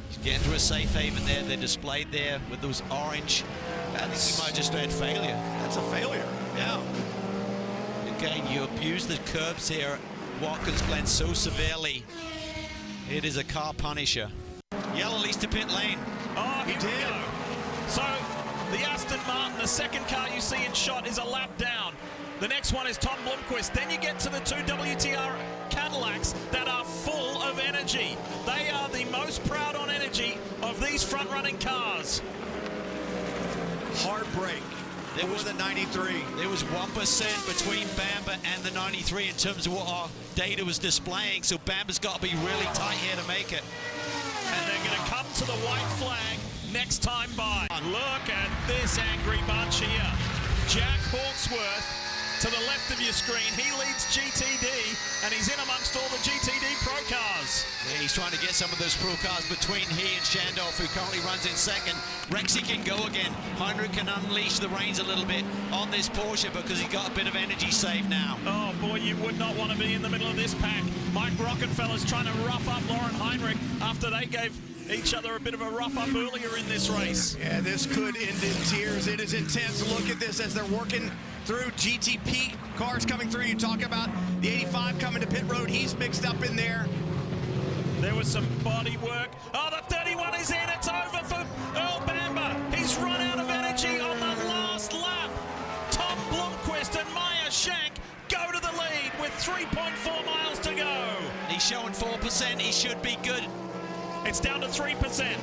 C: He's getting to a safe haven there. They're displayed there with those orange. I think he might just had failure.
E: That's a failure. Yeah.
C: Again, you abuse the curbs here at Watkins Glen so severely. It is a car punisher. Yellow leads to pit lane.
B: Oh, here we go. So the Aston Martin, the second car you see in shot, is a lap down. The next one is Tom Blomqvist. Then you get to the 2 WTR Cadillacs that are full of energy. They are the most proud on energy of these front-running cars.
E: Hard break. There was the 93.
C: There was 1% between Bamber and the 93 in terms of what our data was displaying, so Bamber's got to be really tight here to make it.
B: And they're going to come to the white flag next time by. Look at this angry bunch here. Jack Hawksworth to the left of your screen, he leads GTD, and he's in amongst all the GTD Pro cars.
C: Yeah, he's trying to get some of those Pro cars between he and Shandolf, who currently runs in second. Rexy can go again. Heinrich can unleash the reins a little bit on this Porsche because he's got a bit of energy saved now.
B: Oh boy, you would not want to be in the middle of this pack. Mike Rockefeller's trying to rough up Lauren Heinrich after they gave each other a bit of a rough up earlier in this race.
E: Yeah, this could end in tears. It is intense. Look at this as they're working through GTP cars coming through. You talk about the 85 coming to pit road. He's mixed up in there.
B: There was some body work. Oh, the 31 is in. It's over for Earl Bamber. He's run out of energy on the last lap. Tom Blomqvist
C: 4%. He should be good.
B: It's down to 3%.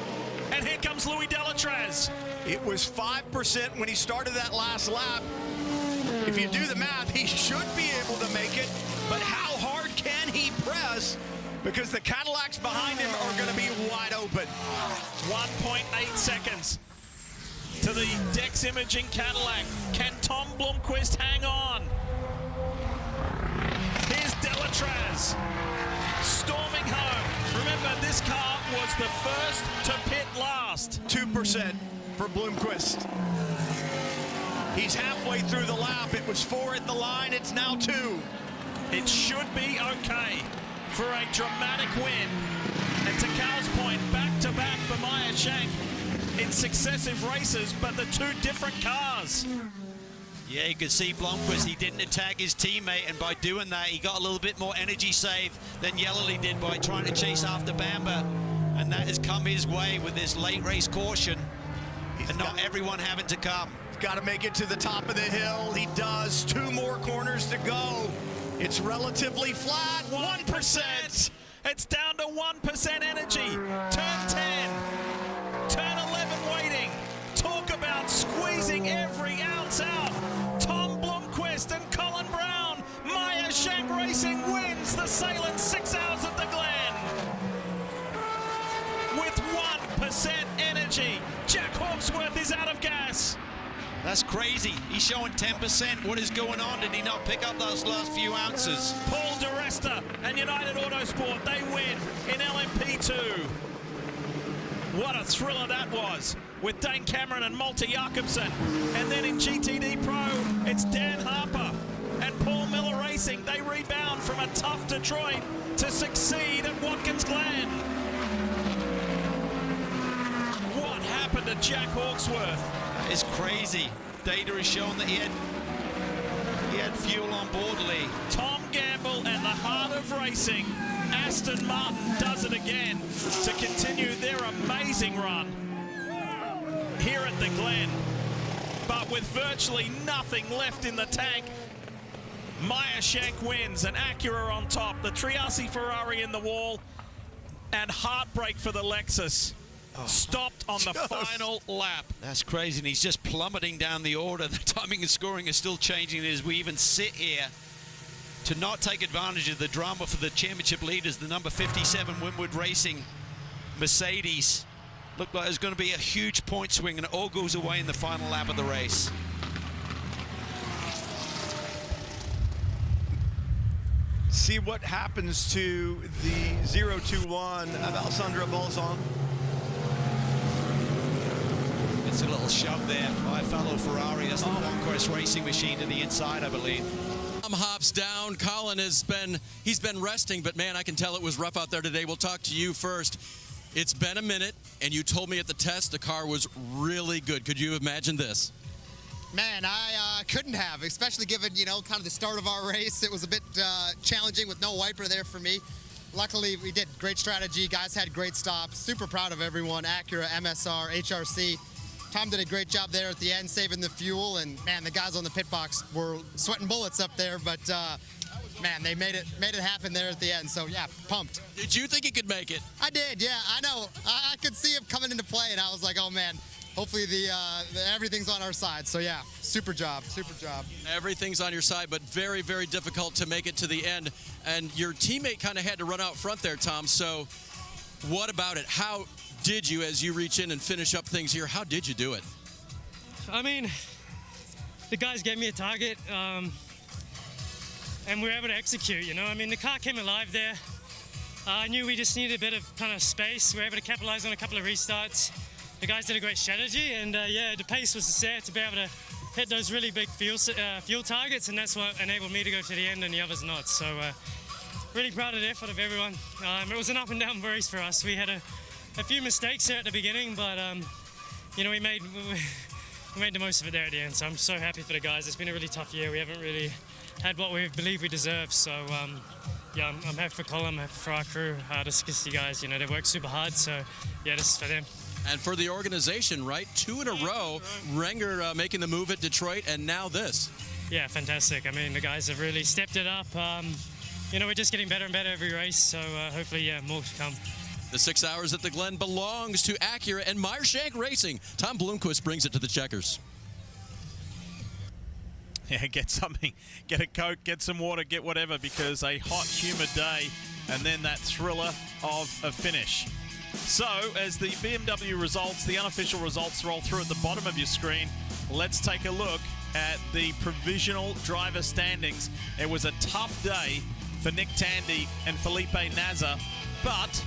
B: And here comes Louis Delatraz.
E: It was 5% when he started that last lap. If you do the math, he should be able to make it. But how hard can he press? Because the Cadillacs behind him are going to be wide open.
B: 1.8 seconds to the Dex Imaging Cadillac. Can Tom Blomqvist hang on? Here's Delatraz storming home. Remember, this car was the first to pit last.
E: 2% for Blomqvist. He's halfway through the lap. It was 4 at the line. It's now 2.
B: It should be okay for a dramatic win. And to Cal's point, back-to-back for Maya Shank in successive races, but the 2 different cars.
C: Yeah, you could see Blomqvist, he didn't attack his teammate, and by doing that, he got a little bit more energy save than Yellerly did by trying to chase after Bamber. And that has come his way with this late race caution, and not everyone having to come.
E: He's got to make it to the top of the hill. He does. 2 more corners to go. It's relatively flat. 1%.
B: It's down to 1% energy. Turn 10. Turn 11 waiting. Talk about squeezing every ounce out. Tom Blomqvist and Colin Brown. Maya Shank Racing wins the Salem 6 Hours of the Glen. With 1% energy, Jack Hawksworth is out of gas.
C: That's crazy. He's showing 10%. What is going on? Did he not pick up those last few ounces?
B: Paul DeResta and United Autosport, they win in LMP2. What a thriller that was, with Dane Cameron and Malte Jakobsen. And then in GTD Pro, it's Dan Harper and Paul Miller Racing. They rebound from a tough Detroit to succeed at Watkins Glen. What happened to Jack Hawksworth?
C: It's crazy. Data is showing that he had fuel on board, Lee.
B: Tom Gamble and the heart of racing, Aston Martin does it again to continue their amazing run here at the Glen. But with virtually nothing left in the tank, Maya Shank wins, and Acura on top, the Triassi Ferrari in the wall, and heartbreak for the Lexus. Stopped on the final lap.
C: That's crazy, and he's just plummeting down the order. The timing and scoring is still changing as we even sit here to not take advantage of the drama for the championship leaders, the number 57 Winwood Racing Mercedes. Looked like there's going to be a huge point swing, and it all goes away in the final lap of the race.
E: See what happens to the 021 of Alessandro Bolzon.
C: It's a little shove there by a fellow Ferrari. That's the Conquest Racing machine to the inside, I believe.
D: Hops down. Colin he's been resting, but man, I can tell it was rough out there today. We'll talk to you first. It's been a minute, and you told me at the test the car was really good. Could you imagine this?
J: Man, I couldn't have, especially given, kind of the start of our race. It was a bit challenging with no wiper there for me. Luckily, we did great strategy. Guys had great stops. Super proud of everyone. Acura, MSR, HRC. Tom did a great job there at the end, saving the fuel, and man, the guys on the pit box were sweating bullets up there, but man, they made it happen there at the end, so yeah, pumped.
D: Did you think he could make it?
J: I did, yeah, I know. I could see him coming into play, and I was like, oh man, hopefully everything's on our side, so yeah, super job.
D: Everything's on your side, but very, very difficult to make it to the end, and your teammate kind of had to run out front there, Tom, so what about it? How did you, as you reach in and finish up things here, how did you do it?
K: I mean, the guys gave me a target, and we were able to execute, I mean, the car came alive there. I knew we just needed a bit of kind of space. We were able to capitalize on a couple of restarts. The guys did a great strategy, and yeah, the pace was there to be able to hit those really big fuel targets, and that's what enabled me to go to the end and the others not. So really proud of the effort of everyone. It was an up and down race for us. We had a few mistakes there at the beginning, but we made the most of it there at the end. So I'm so happy for the guys. It's been a really tough year. We haven't really had what we believe we deserve. So yeah, I'm happy for Colin, I'm happy for our crew, the Skisti guys. They work super hard. So yeah, this is for them.
D: And for the organization, right? 2 in a row. Renger making the move at Detroit, and now this.
K: Yeah, fantastic. I mean, the guys have really stepped it up. you know, we're just getting better and better every race. So hopefully, yeah, more to come.
D: The 6 hours at the Glen belongs to Acura and Meyershank Racing. Tom Bloomquist brings it to the checkers.
B: Yeah, get something. Get a Coke, get some water, get whatever, because a hot, humid day and then that thriller of a finish. So, as the BMW results, the unofficial results roll through at the bottom of your screen, let's take a look at the provisional driver standings. It was a tough day for Nick Tandy and Felipe Nasr, but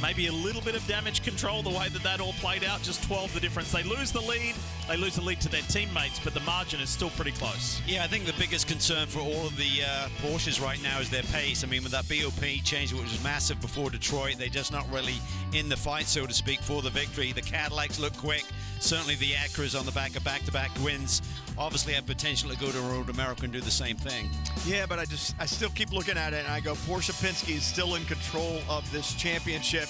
B: maybe a little bit of damage control, the way that that all played out, just 12 the difference. They lose the lead to their teammates, but the margin is still pretty close.
C: Yeah, I think the biggest concern for all of the Porsches right now is their pace. I mean, with that BOP change, which was massive before Detroit, they're just not really in the fight, so to speak, for the victory. The Cadillacs look quick. Certainly the Acuras on the back of back-to-back wins obviously have potential to go to Road America and do the same thing.
L: Yeah, but I still keep looking at it and I go, Porsche Penske is still in control of this championship.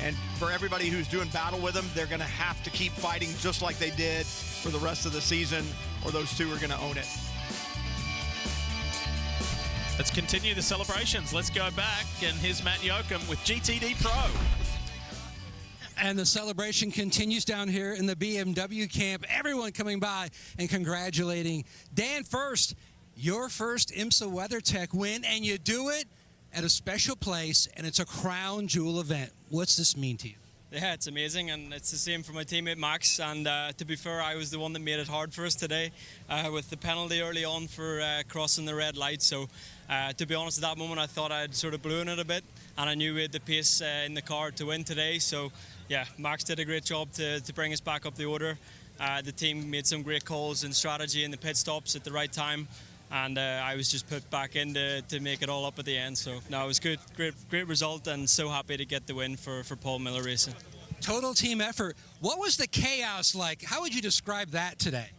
L: And for everybody who's doing battle with them, they're going to have to keep fighting just like they did for the rest of the season, or those two are going to own it.
B: Let's continue the celebrations. Let's go back, and here's Matt Yoakum with GTD Pro.
F: And the celebration continues down here in the BMW camp. Everyone coming by and congratulating Dan First, your first IMSA WeatherTech win, and you do it at a special place, and it's a crown jewel event. What's this mean to you?
K: Yeah, it's amazing, and it's the same for my teammate Max. And to be fair, I was the one that made it hard for us today with the penalty early on for crossing the red light. So to be honest, at that moment, I thought I'd sort of blown it a bit, and I knew we had the pace in the car to win today. So yeah, Max did a great job to bring us back up the order. The team made some great calls and strategy in the pit stops at the right time. And I was just put back in to make it all up at the end. So, no, it was good. Great result, and so happy to get the win for Paul Miller Racing.
F: Total team effort. What was the chaos like? How would you describe that today?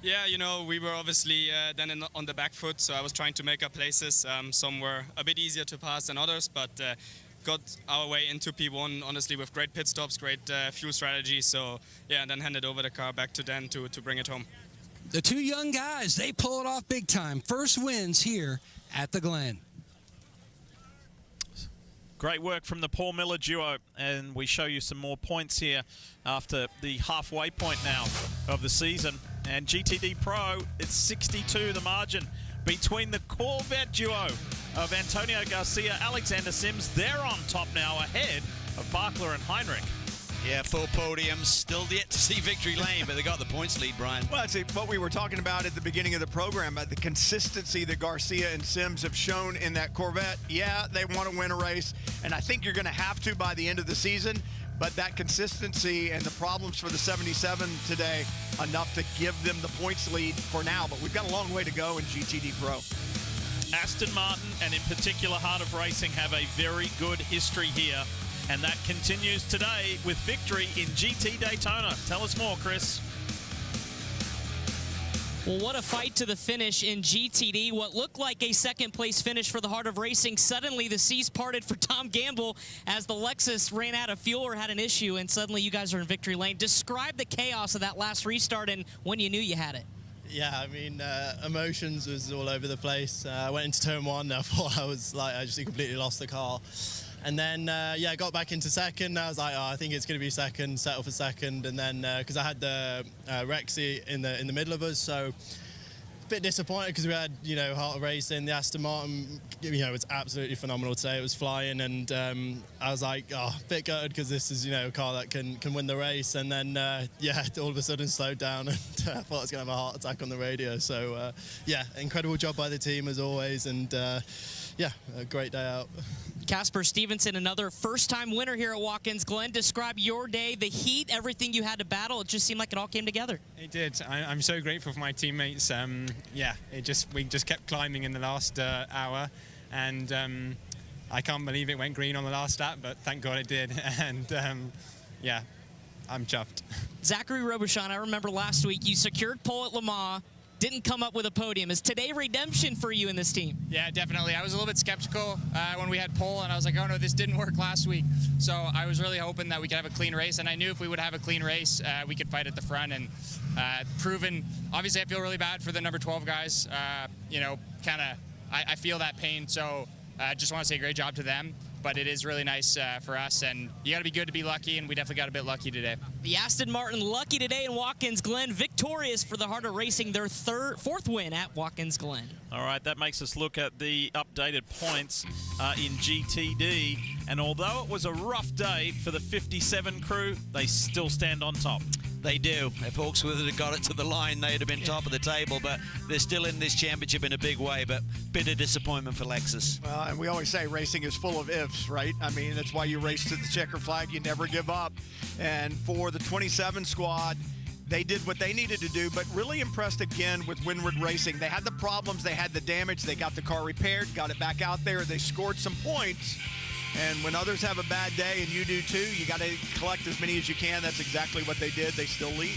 M: Yeah, you know, we were obviously then on the back foot, so I was trying to make up places. Some were a bit easier to pass than others, but got our way into P1, honestly, with great pit stops, great fuel strategy. So, yeah, and then handed over the car back to Dan to bring it home.
F: The two young guys, they pull it off big time. First wins here at the Glen.
B: Great work from the Paul Miller duo, and we show you some more points here after the halfway point now of the season. And GTD Pro, it's 62 the margin between the Corvette duo of Antonio Garcia, Alexander Sims. They're on top now, ahead of Barkler and Heinrich.
C: Yeah, 4 podiums, still yet to see victory lane, but they got the points lead, Brian.
L: Well, that's what we were talking about at the beginning of the program, the consistency that Garcia and Sims have shown in that Corvette. Yeah, they want to win a race, and I think you're going to have to by the end of the season, but that consistency and the problems for the 77 today, enough to give them the points lead for now, but we've got a long way to go in GTD Pro.
B: Aston Martin, and in particular Heart of Racing, have a very good history here. And that continues today with victory in GT Daytona. Tell us more, Chris.
G: Well, what a fight to the finish in GTD. What looked like a second-place finish for the Heart of Racing. Suddenly, the seas parted for Tom Gamble as the Lexus ran out of fuel or had an issue, and suddenly you guys are in victory lane. Describe the chaos of that last restart and when you knew you had it.
N: Yeah, I mean, emotions was all over the place. I went into turn 1, I thought I just completely lost the car. And then, yeah, I got back into second. I was like, oh, I think it's going to be second, settle for second. And then, because I had the Rexy in the middle of us, so a bit disappointed because we had, you know, Heart of Racing, the Aston Martin, you know, it's absolutely phenomenal today. It was flying, and I was like, oh, a bit gutted because this is, you know, a car that can win the race. And then, yeah, all of a sudden slowed down, and I thought I was going to have a heart attack on the radio. So, yeah, incredible job by the team as always, and yeah, a great day out.
G: Casper Stevenson, another first-time winner here at Watkins Glen. Describe your day, the heat, everything you had to battle. It just seemed like it all came together.
O: It did. I'm so grateful for my teammates. Yeah, we just kept climbing in the last hour, and I can't believe it went green on the last lap, but thank God it did. And yeah, I'm chuffed.
G: Zachary Robichon, I remember last week you secured pole at Le Mans, didn't come up with a podium. Is today redemption for you in this team?
P: Yeah, definitely. I was a little bit skeptical when we had pole, and I was like, oh no, this didn't work last week. So I was really hoping that we could have a clean race, and I knew if we would have a clean race, we could fight at the front, and proven. Obviously, I feel really bad for the number 12 guys. You know, kind of, I feel that pain. So just want to say great job to them. But it is really nice for us, and you got to be good to be lucky, and we definitely got a bit lucky today.
G: The Aston Martin lucky today in Watkins Glen, victorious for the Heart of Racing, their fourth win at Watkins Glen.
B: All right, that makes us look at the updated points in GTD. And although it was a rough day for the 57 crew, they still stand on top.
C: They do. If Hawksworth had got it to the line, they'd have been top of the table, but they're still in this championship in a big way, but bit of disappointment for Lexus.
L: Well, and we always say racing is full of ifs, right? I mean, that's why you race to the checker flag. You never give up. And for the 27 squad, they did what they needed to do, but really impressed again with Windward Racing. They had the problems, they had the damage, they got the car repaired, got it back out there, they scored some points. And when others have a bad day, and you do too, you got to collect as many as you can. That's exactly what they did. They still lead.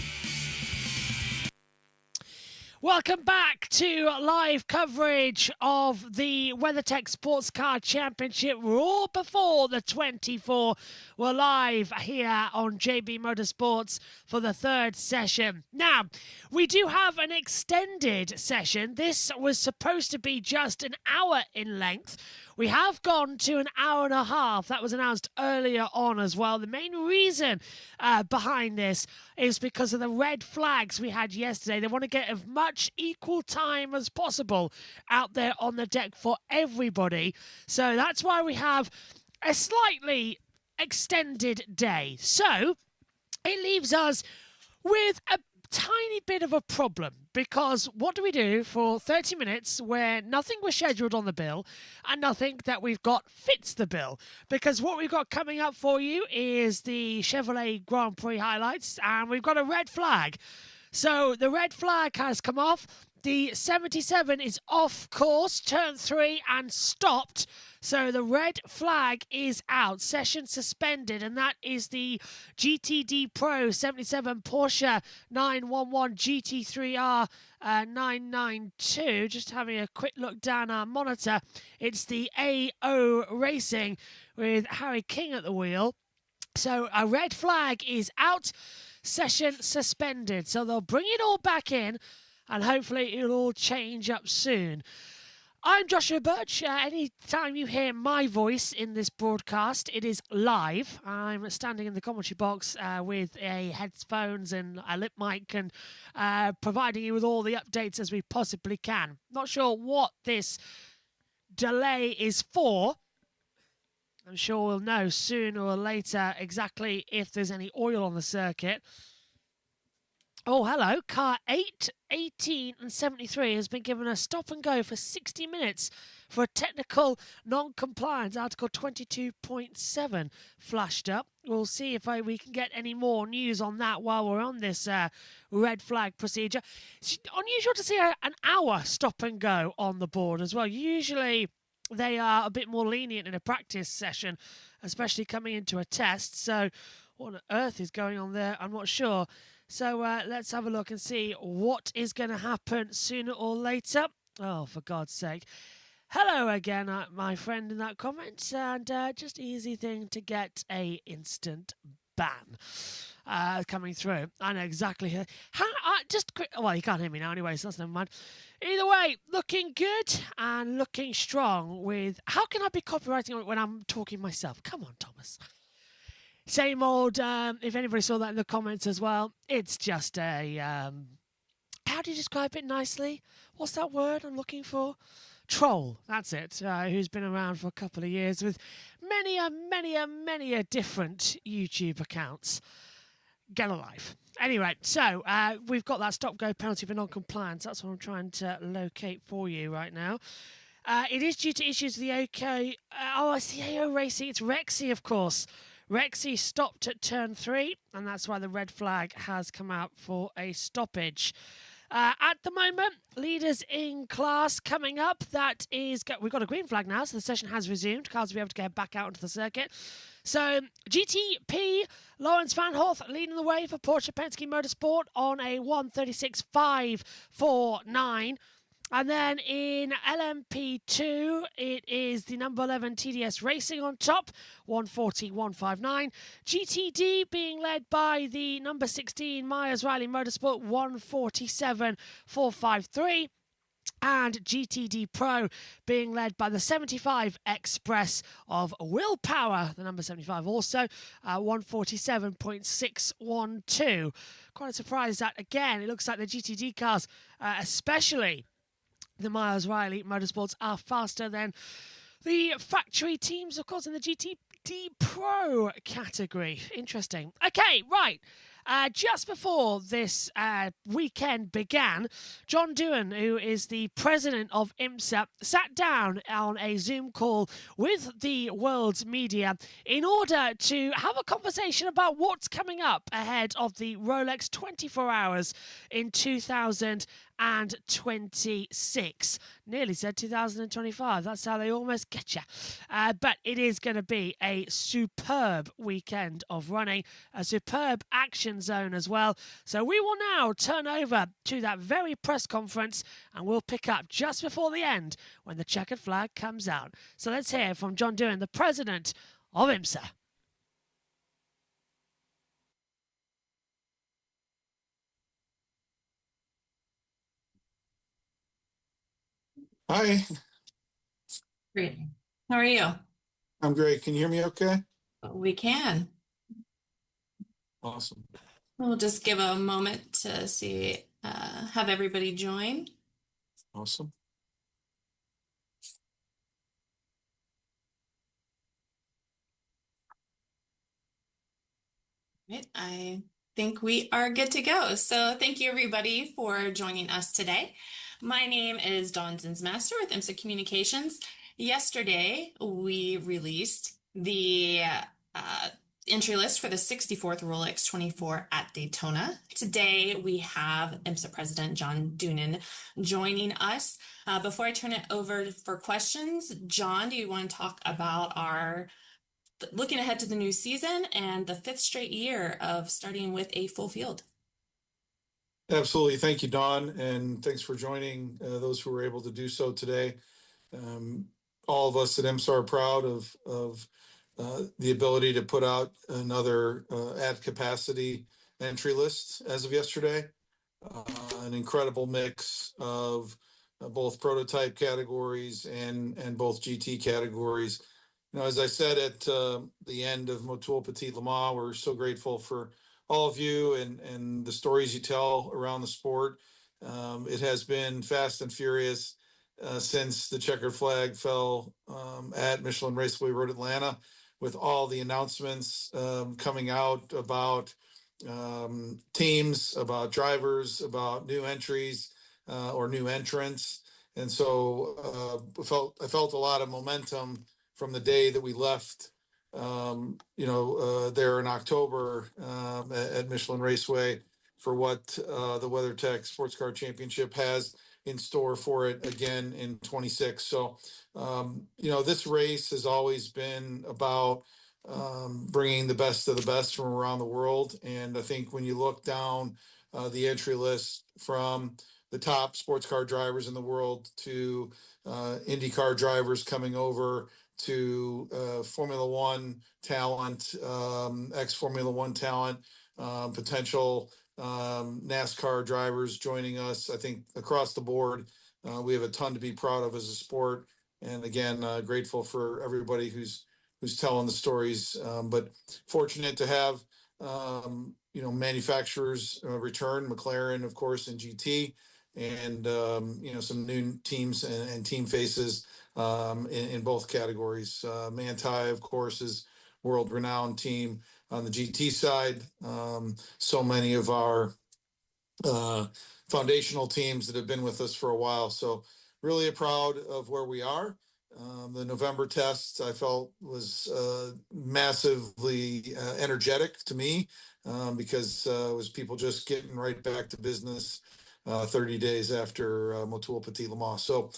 A: Welcome back to live coverage of the WeatherTech Sports Car Championship. Raw before the 24. We're live here on JB Motorsports for the third session. Now, we do have an extended session. This was supposed to be just an hour in length. We have gone to an hour and a half. That was announced earlier on as well. The main reason behind this is because of the red flags we had yesterday. They want to get as much equal time as possible out there on the deck for everybody. So that's why we have a slightly extended day. So it leaves us with a tiny bit of a problem, because what do we do for 30 minutes where nothing was scheduled on the bill and nothing that we've got fits the bill? Because what we've got coming up for you is the Chevrolet Grand Prix highlights, and we've got a red flag. So the red flag has come off. The 77 is off course, turn 3, and stopped. So the red flag is out. Session suspended, and that is the GTD Pro 77 Porsche 911 GT3R 992. Just having a quick look down our monitor. It's the AO Racing with Harry King at the wheel. So a red flag is out. Session suspended. So they'll bring it all back in, and hopefully it'll all change up soon. I'm Joshua Birch. Anytime you hear my voice in this broadcast, it is live. I'm standing in the commentary box with a headphones and a lip mic, and providing you with all the updates as we possibly can. Not sure what this delay is for. I'm sure we'll know sooner or later exactly if there's any oil on the circuit. Oh, hello. Car 8, 18 and 73 has been given a stop and go for 60 minutes for a technical non-compliance. Article 22.7 flashed up. We'll see if we can get any more news on that while we're on this red flag procedure. It's unusual to see an hour stop and go on the board as well. Usually they are a bit more lenient in a practice session, especially coming into a test. So what on earth is going on there? I'm not sure. So let's have a look and see what is going to happen sooner or later. Oh, for God's sake. Hello again, my friend in that comment. And just easy thing to get a instant ban coming through. I know exactly. Just quick. Well, you can't hear me now anyway, so that's never mind. Either way, looking good and looking strong with... How can I be copywriting when I'm talking myself? Come on, Thomas. Same old, if anybody saw that in the comments as well, it's just a, how do you describe it nicely? What's that word I'm looking for? Troll, that's it, who's been around for a couple of years with many a different YouTube accounts. Get a life. Anyway, so we've got that stop-go penalty for non-compliance. That's what I'm trying to locate for you right now. It is due to issues with the OK. I see AO Racing. It's Rexy, of course. Rexy stopped at turn 3, and that's why the red flag has come out for a stoppage. At the moment, leaders in class coming up. That is, we've got a green flag now, so the session has resumed. Cars will be able to get back out into the circuit. So GTP, Lawrence Van Horth leading the way for Porsche Penske Motorsport on a 1:36.549. And then in LMP2, it is the number 11 TDS Racing on top, 1:40.159. GTD being led by the number 16 Myers Riley Motorsport, 1:47.453. and GTD Pro being led by the 75 Express of Willpower, the number 75 also, 147.612. Quite a surprise that, again, it looks like the GTD cars, especially the Miles Riley Motorsports, are faster than the factory teams, of course, in the GTD Pro category. Interesting. Okay, right. Just before this weekend began, John Doohan, who is the president of IMSA, sat down on a Zoom call with the world's media in order to have a conversation about what's coming up ahead of the Rolex 24 Hours in 2026. Nearly said 2025. That's how they almost get you. But it is going to be a superb weekend of running, a superb action zone as well. So we will now turn over to that very press conference, and we'll pick up just before the end when the checkered flag comes out. So let's hear from John Doohan, the president of IMSA.
Q: Hi.
R: Great. How are you?
Q: I'm great. Can you hear me okay?
R: We can.
Q: Awesome.
R: We'll just give a moment to see, have everybody join.
Q: Awesome.
R: Right, I think we are good to go. So thank you everybody for joining us today. My name is Dawn Zinsmaster with IMSA Communications. Yesterday, we released the entry list for the 64th Rolex 24 at Daytona. Today, we have IMSA President John Doohan joining us. Before I turn it over for questions, John, do you want to talk about our looking ahead to the new season and the 5th straight year of starting with a full field?
Q: Absolutely. Thank you, Dawn, and thanks for joining those who were able to do so today. All of us at IMSA are proud of the ability to put out another at capacity entry list as of yesterday. An incredible mix of both prototype categories and both GT categories. You know, as I said at the end of Motul Petit Le Mans, we're so grateful for all of you and the stories you tell around the sport. It has been fast and furious since the checkered flag fell at Michelin Raceway Road Atlanta, with all the announcements coming out about teams, about drivers, about new entries or new entrants. And so I felt a lot of momentum from the day that we left, there in October at Michelin Raceway for what the WeatherTech Sports Car Championship has in store for it again in 26. So, this race has always been about bringing the best of the best from around the world. And I think when you look down the entry list from the top sports car drivers in the world to IndyCar drivers coming over to Formula One talent, ex-Formula One talent, potential NASCAR drivers joining us. I think across the board, we have a ton to be proud of as a sport. And again, grateful for everybody who's telling the stories, but fortunate to have, manufacturers return, McLaren, of course, and GT, and, some new teams and team faces in both categories. Manti, of course, is world-renowned team on the GT side. So many of our foundational teams that have been with us for a while. So really proud of where we are. The November test I felt was massively energetic to me because it was people just getting right back to business 30 days after Motul Petit Le Mans. So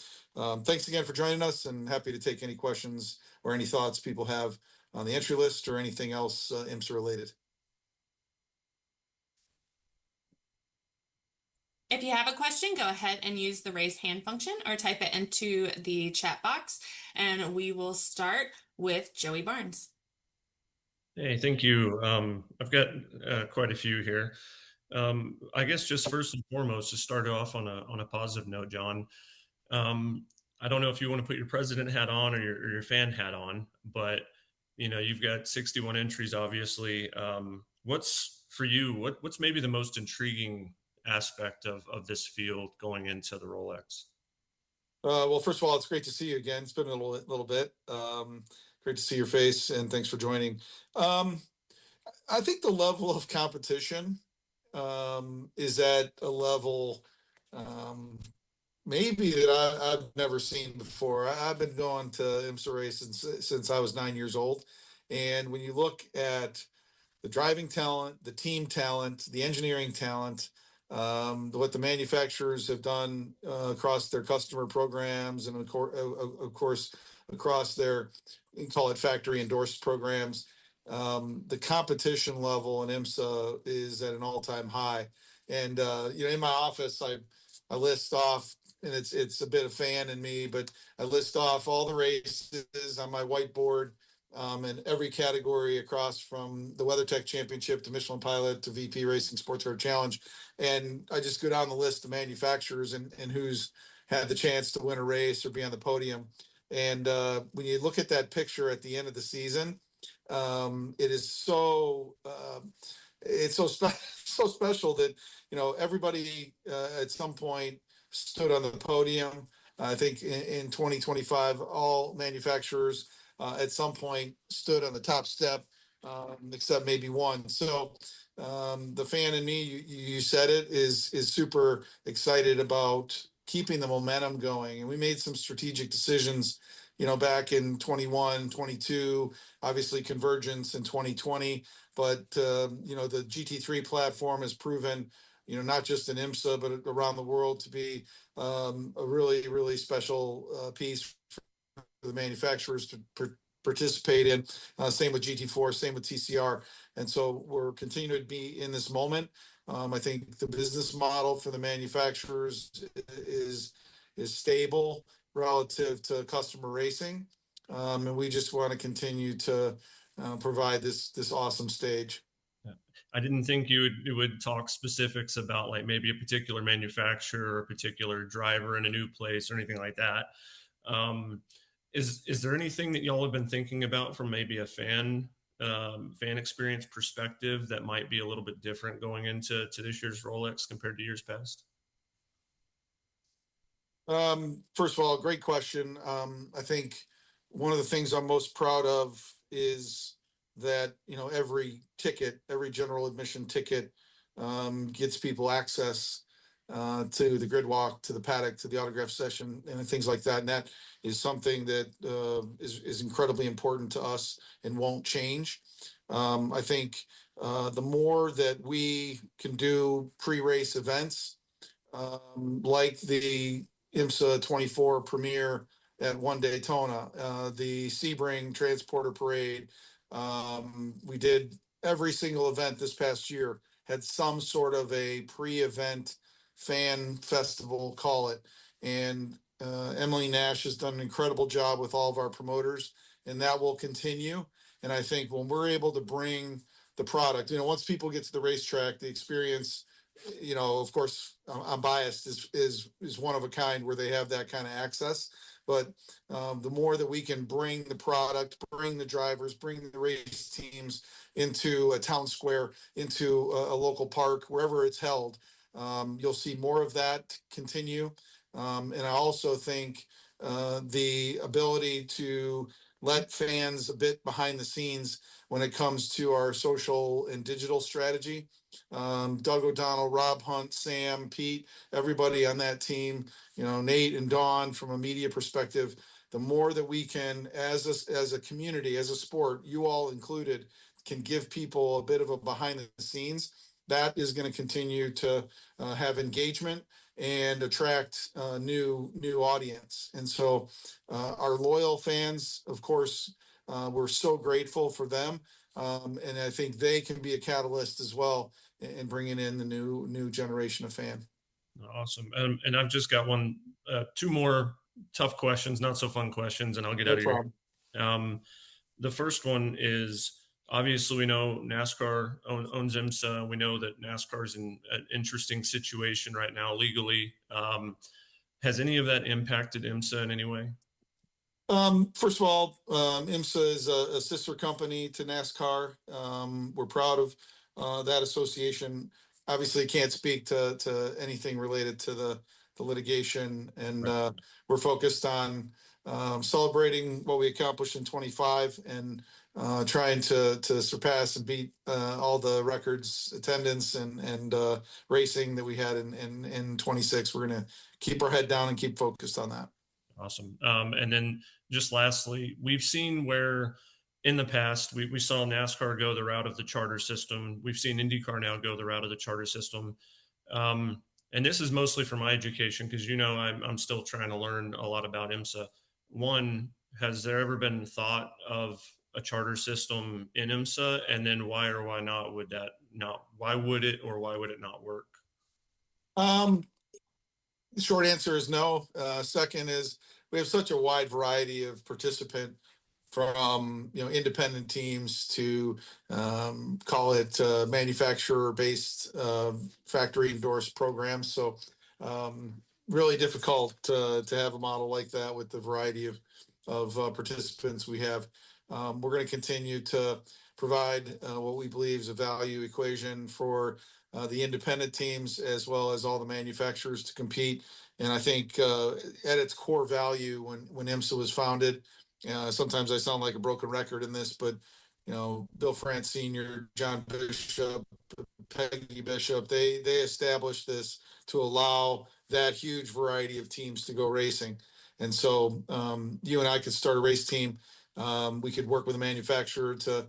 Q: thanks again for joining us, and happy to take any questions or any thoughts people have on the entry list or anything else IMSA related.
R: If you have a question, go ahead and use the raise hand function or type it into the chat box, and we will start with Joey Barnes.
S: Hey, thank you. I've got quite a few here. I guess just first and foremost, to start off on a positive note, John, I don't know if you want to put your president hat on or your fan hat on, but you've got 61 entries, obviously. What's for you? What's maybe the most intriguing aspect of this field going into the Rolex?
Q: Well, first of all, it's great to see you again. It's been a little bit. Great to see your face, and thanks for joining. I think the level of competition is at a level maybe that I've never seen before. I've been going to IMSA races since I was 9 years old, and when you look at the driving talent, the team talent, the engineering talent, what the manufacturers have done across their customer programs, and of course across their, you can call it factory endorsed programs. The competition level in IMSA is at an all-time high. And in my office, I list off, and it's a bit of fan in me, but I list off all the races on my whiteboard, in every category across from the WeatherTech Championship to Michelin Pilot to VP Racing Sports Car Challenge. And I just go down the list of manufacturers and who's had the chance to win a race or be on the podium. And when you look at that picture at the end of the season, it is so so special that everybody at some point stood on the podium. I think in 2025, all manufacturers at some point stood on the top step, except maybe one. So the fan in me, you said it, is super excited about keeping the momentum going. And we made some strategic decisions, back in 21, 22, obviously convergence in 2020. But, the GT3 platform has proven, not just in IMSA, but around the world to be a really, really special piece for the manufacturers to participate in. Same with GT4, same with TCR. And so we're continuing to be in this moment. I think the business model for the manufacturers is stable relative to customer racing. And we just want to continue to provide this awesome stage.
S: I didn't think you would talk specifics about like maybe a particular manufacturer or a particular driver in a new place or anything like that. Is there anything that y'all have been thinking about from maybe a fan experience perspective that might be a little bit different going into this year's Rolex compared to years past?
Q: First of all, great question. I think one of the things I'm most proud of is that, every general admission ticket gets people access to the grid walk, to the paddock, to the autograph session, and things like that. And that is something that is incredibly important to us and won't change. I think the more that we can do pre-race events, like the IMSA 24 premiere at One Daytona, the Sebring Transporter Parade. We did every single event this past year, had some sort of a pre-event fan festival, call it. And Emily Nash has done an incredible job with all of our promoters, and that will continue. And I think when we're able to bring the product, once people get to the racetrack, the experience, of course, I'm biased, is one of a kind where they have that kind of access. But the more that we can bring the product, bring the drivers, bring the race teams into a town square, into a local park, wherever it's held, you'll see more of that continue. And I also think the ability to let fans a bit behind the scenes when it comes to our social and digital strategy. Doug O'Donnell, Rob Hunt, Sam, Pete, everybody on that team, Nate and Dawn, from a media perspective, the more that we can, as a community, as a sport, you all included, can give people a bit of a behind the scenes, that is going to continue to have engagement and attract new audience. And so our loyal fans, of course, we're so grateful for them. And I think they can be a catalyst as well in bringing in the new generation of fan.
S: Awesome. And I've just got two more tough questions, not so fun questions, and I'll get out of here. The first one is, obviously we know NASCAR owns IMSA. We know that NASCAR is in an interesting situation right now legally. Has any of that impacted IMSA in any way?
Q: First of all, IMSA is a sister company to NASCAR. We're proud of that association. Obviously, can't speak to anything related to the litigation, and we're focused on celebrating what we accomplished in 25 and trying to surpass and beat all the records, attendance, and racing that we had in 26. We're going to keep our head down and keep focused on that.
S: Awesome. And then just lastly, we've seen where in the past we saw NASCAR go the route of the charter system. We've seen IndyCar now go the route of the charter system. And this is mostly for my education because, you know, I'm still trying to learn a lot about IMSA. One, has there ever been thought of a charter system in IMSA? And then why or why not would that not, why would it or why would it not work?
Q: The short answer is no. Second is we have such a wide variety of participant from, you know, independent teams to call it manufacturer-based factory endorsed programs. So really difficult to have a model like that with the variety of participants we have. We're going to continue to provide what we believe is a value equation for the independent teams as well as all the manufacturers to compete. And I think at its core value, when IMSA was founded, sometimes I sound like a broken record in this, but you know, Bill France Sr., John Bishop, Peggy Bishop, they established this to allow that huge variety of teams to go racing. And so you and I could start a race team. We could work with a manufacturer to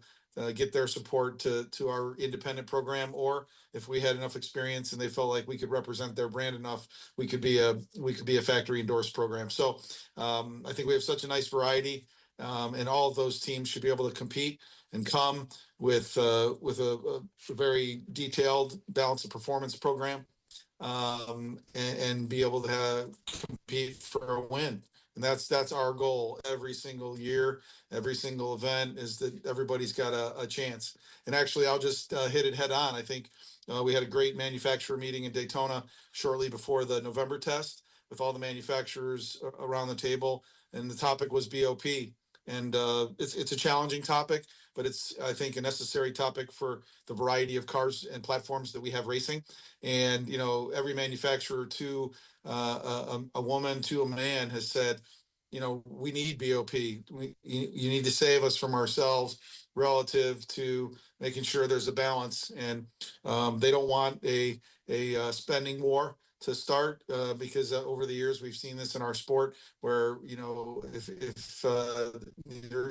Q: get their support to our independent program, or if we had enough experience and they felt like we could represent their brand enough, we could be a factory endorsed program. So I think we have such a nice variety, and all of those teams should be able to compete and come with a very detailed balance of performance program, and be able to compete for a win. And that's our goal every single year, every single event, is that everybody's got a chance. And actually, I'll just hit it head on. I think we had a great manufacturer meeting in Daytona shortly before the November test with all the manufacturers around the table, and the topic was BOP. And it's a challenging topic, but it's, I think, a necessary topic for the variety of cars and platforms that we have racing. And, you know, every manufacturer, to a woman, to a man, has said, you know, we need BOP. You need to save us from ourselves relative to making sure there's a balance. And they don't want a spending war to start, because over the years we've seen this in our sport where, you know, if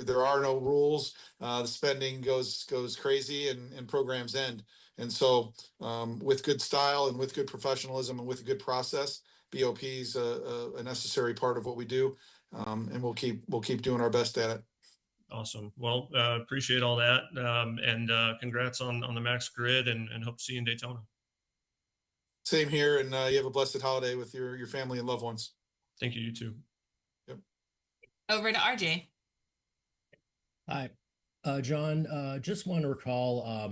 Q: there are no rules, the spending goes crazy and programs end. And so with good style and with good professionalism and with a good process, BOP is a necessary part of what we do, and we'll keep doing our best at it.
S: Awesome. Well, appreciate all that, and congrats on the Max Grid, and hope to see you in Daytona.
Q: Same here, and you have a blessed holiday with your family and loved ones.
S: Thank you. You too.
Q: Yep.
R: Over to RJ.
T: Hi, John. Just want to recall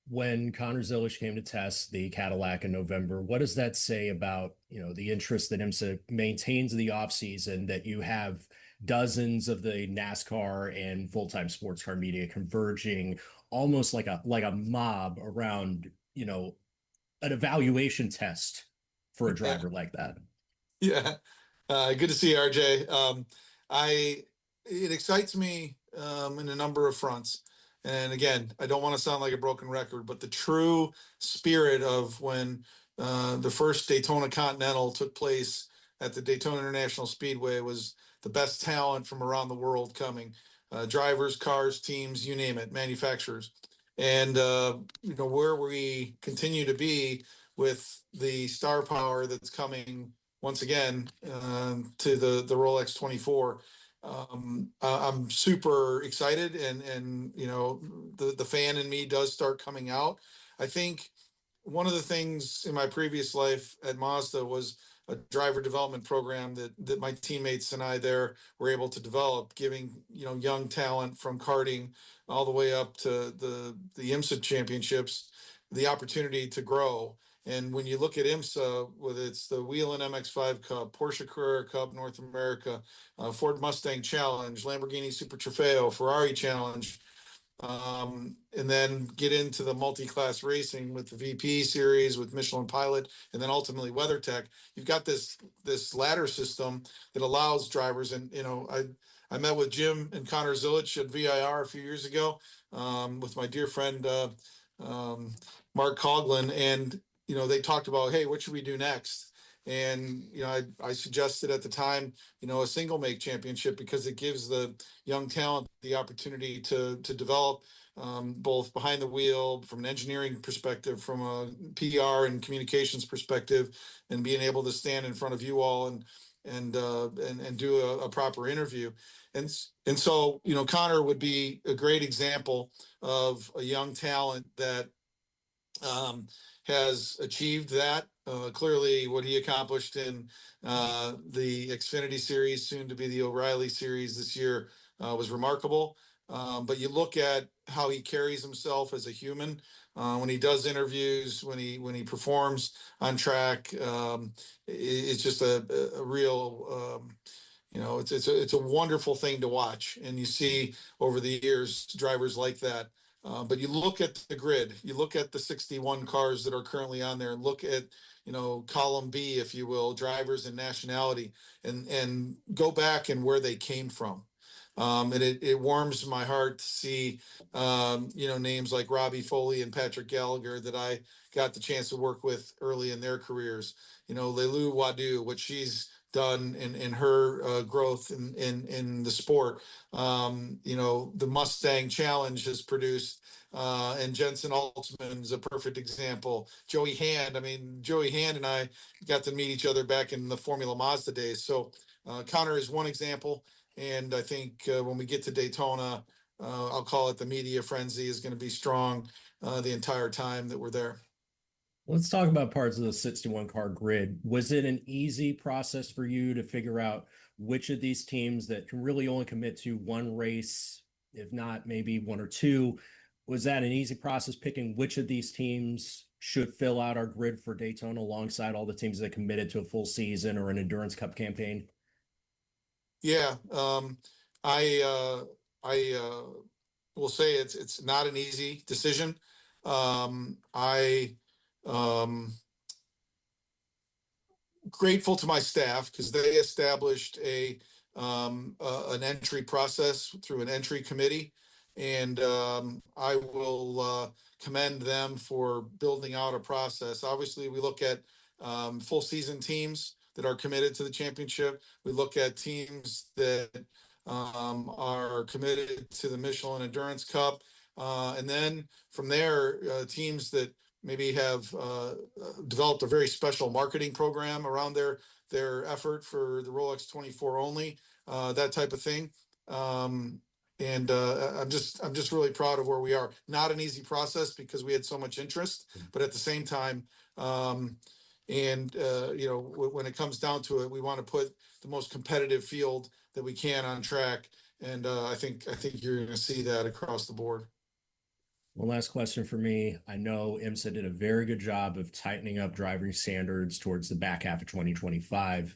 T: when Connor Zilisch came to test the Cadillac in November. What does that say about, you know, the interest that IMSA maintains in the off season, that you have dozens of the NASCAR and full-time sports car media converging almost like a mob around, you know, an evaluation test for a driver like that?
Q: Yeah. Good to see you, RJ. It excites me in a number of fronts. And again, I don't want to sound like a broken record, but the true spirit of when the first Daytona Continental took place at the Daytona International Speedway was the best talent from around the world coming, drivers, cars, teams, you name it, manufacturers. And, you know, where we continue to be with the star power that's coming once again to the Rolex 24. I'm super excited, and you know, the fan in me does start coming out. I think one of the things in my previous life at Mazda was a driver development program that my teammates and I there were able to develop, giving, you know, young talent from karting all the way up to the IMSA championships the opportunity to grow. And when you look at IMSA, whether it's the Whelen MX-5 Cup, Porsche Carrera Cup North America, Ford Mustang Challenge, Lamborghini Super Trofeo, Ferrari Challenge, and then get into the multi-class racing with the VP series, with Michelin Pilot, and then ultimately WeatherTech. You've got this ladder system that allows drivers. And I met with Jim and Connor Zilich at VIR a few years ago with my dear friend Mark Coughlin, and they talked about, hey, what should we do next? And I suggested at the time, a single make championship, because it gives the young talent the opportunity to develop both behind the wheel, from an engineering perspective, from a PR and communications perspective, and being able to stand in front of you all and do a proper interview. And so Connor would be a great example of a young talent that has achieved that. Clearly, what he accomplished in the Xfinity Series, soon to be the O'Reilly Series this year, was remarkable. But you look at how he carries himself as a human when he does interviews, when he performs on track. It's just a real. It's a wonderful thing to watch, and you see over the years drivers like that. But you look at the grid, you look at the 61 cars that are currently on there, and look at, column B, if you will, drivers and nationality, and go back and where they came from. And it warms my heart to see, names like Robbie Foley and Patrick Gallagher that I got the chance to work with early in their careers. Leilou Wadu, what she's done in her growth in the sport. The Mustang Challenge has produced, and Jensen Altman is a perfect example. Joey Hand and I got to meet each other back in the Formula Mazda days. So Connor is one example. And I think when we get to Daytona, I'll call it the media frenzy is going to be strong the entire time that we're there.
T: Let's talk about parts of the 61 car grid. Was it an easy process for you to figure out which of these teams that can really only commit to one race, if not maybe one or two? Was that an easy process, picking which of these teams should fill out our grid for Daytona alongside all the teams that committed to a full season or an Endurance Cup campaign?
Q: Yeah, I will say it's not an easy decision. Grateful to my staff, because they established an entry process through an entry committee, and I will commend them for building out a process. Obviously, we look at full season teams that are committed to the championship. We look at teams that are committed to the Michelin Endurance Cup, and then from there, teams that maybe have developed a very special marketing program around their effort for the Rolex 24 only, that type of thing. And I'm just really proud of where we are. Not an easy process because we had so much interest, but at the same time, when it comes down to it, we want to put the most competitive field that we can on track, and I think you're going to see that across the board.
T: One last question for me. I know IMSA did a very good job of tightening up driving standards towards the back half of 2025.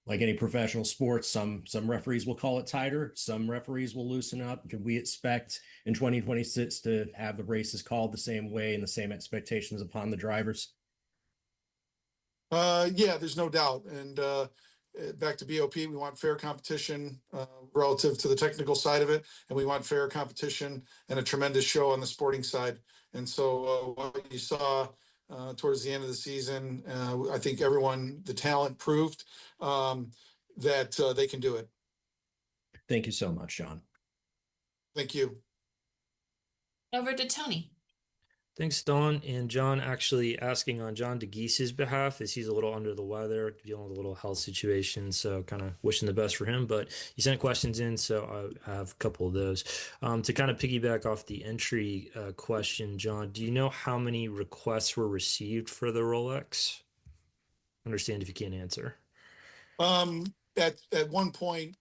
T: Like any professional sports, some referees will call it tighter, some referees will loosen up. Can we expect in 2026 to have the races called the same way and the same expectations upon the drivers?
Q: Yeah, there's no doubt. And back to BOP, we want fair competition relative to the technical side of it, and we want fair competition and a tremendous show on the sporting side. And so what you saw towards the end of the season, I think the talent proved that they can do it.
T: Thank you so much, John.
Q: Thank you.
R: Over to Tony.
U: Thanks, Dawn. And John actually asking on John DeGeese's behalf, as he's a little under the weather, dealing with a little health situation. So kind of wishing the best for him. But he sent questions in, so I have a couple of those. To kind of piggyback off the entry question, John, do you know how many requests were received for the Rolex? Understand if you can't answer.
Q: At one point,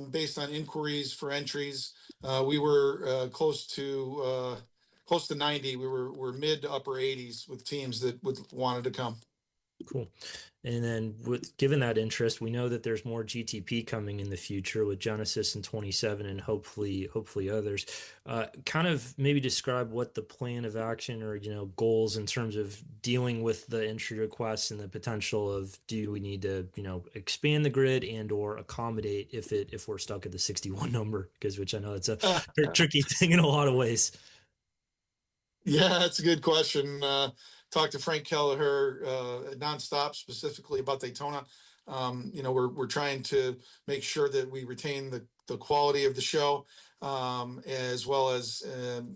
Q: based on inquiries for entries, we were close to close to 90. We're mid to upper 80s with teams that wanted to come.
U: Cool. And then given that interest, we know that there's more GTP coming in the future with Genesis in 27 and hopefully others. Kind of maybe describe what the plan of action or, goals in terms of dealing with the entry requests and the potential of, do we need to, expand the grid and or accommodate if we're stuck at the 61 number, which I know it's a tricky thing in a lot of ways.
Q: Yeah, that's a good question. Talked to Frank Kelleher nonstop, specifically about Daytona. We're trying to make sure that we retain the quality of the show, as well as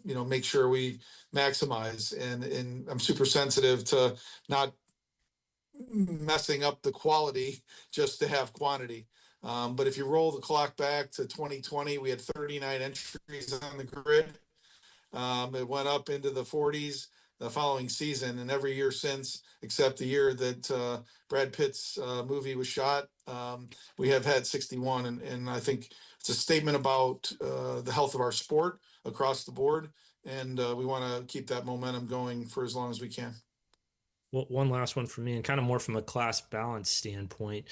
Q: make sure we maximize. And I'm super sensitive to not messing up the quality just to have quantity. But if you roll the clock back to 2020, we had 39 entries on the grid. It went up into the 40s the following season, and every year since, except the year that Brad Pitt's movie was shot, we have had 61. And I think it's a statement about the health of our sport across the board, and we want to keep that momentum going for as long as we can.
U: Well, one last one for me, and kind of more from a class balance standpoint.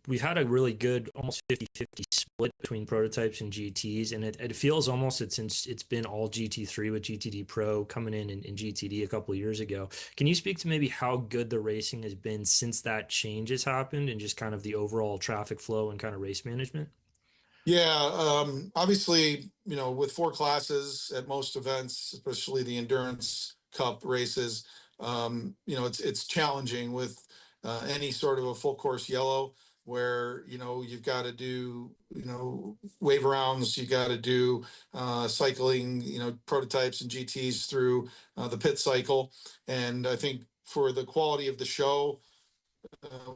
U: We've had a really good, almost 50-50 split between prototypes and GTs, and it feels almost it's been all GT3 with GTD Pro coming in GTD a couple of years ago. Can you speak to maybe how good the racing has been since that change has happened, and just kind of the overall traffic flow and kind of race management?
Q: Yeah, obviously, with 4 classes at most events, especially the Endurance Cup races, it's challenging with any sort of a full course yellow where, you've got to do, wave arounds, you got to do cycling, prototypes and GTs through the pit cycle. And I think for the quality of the show,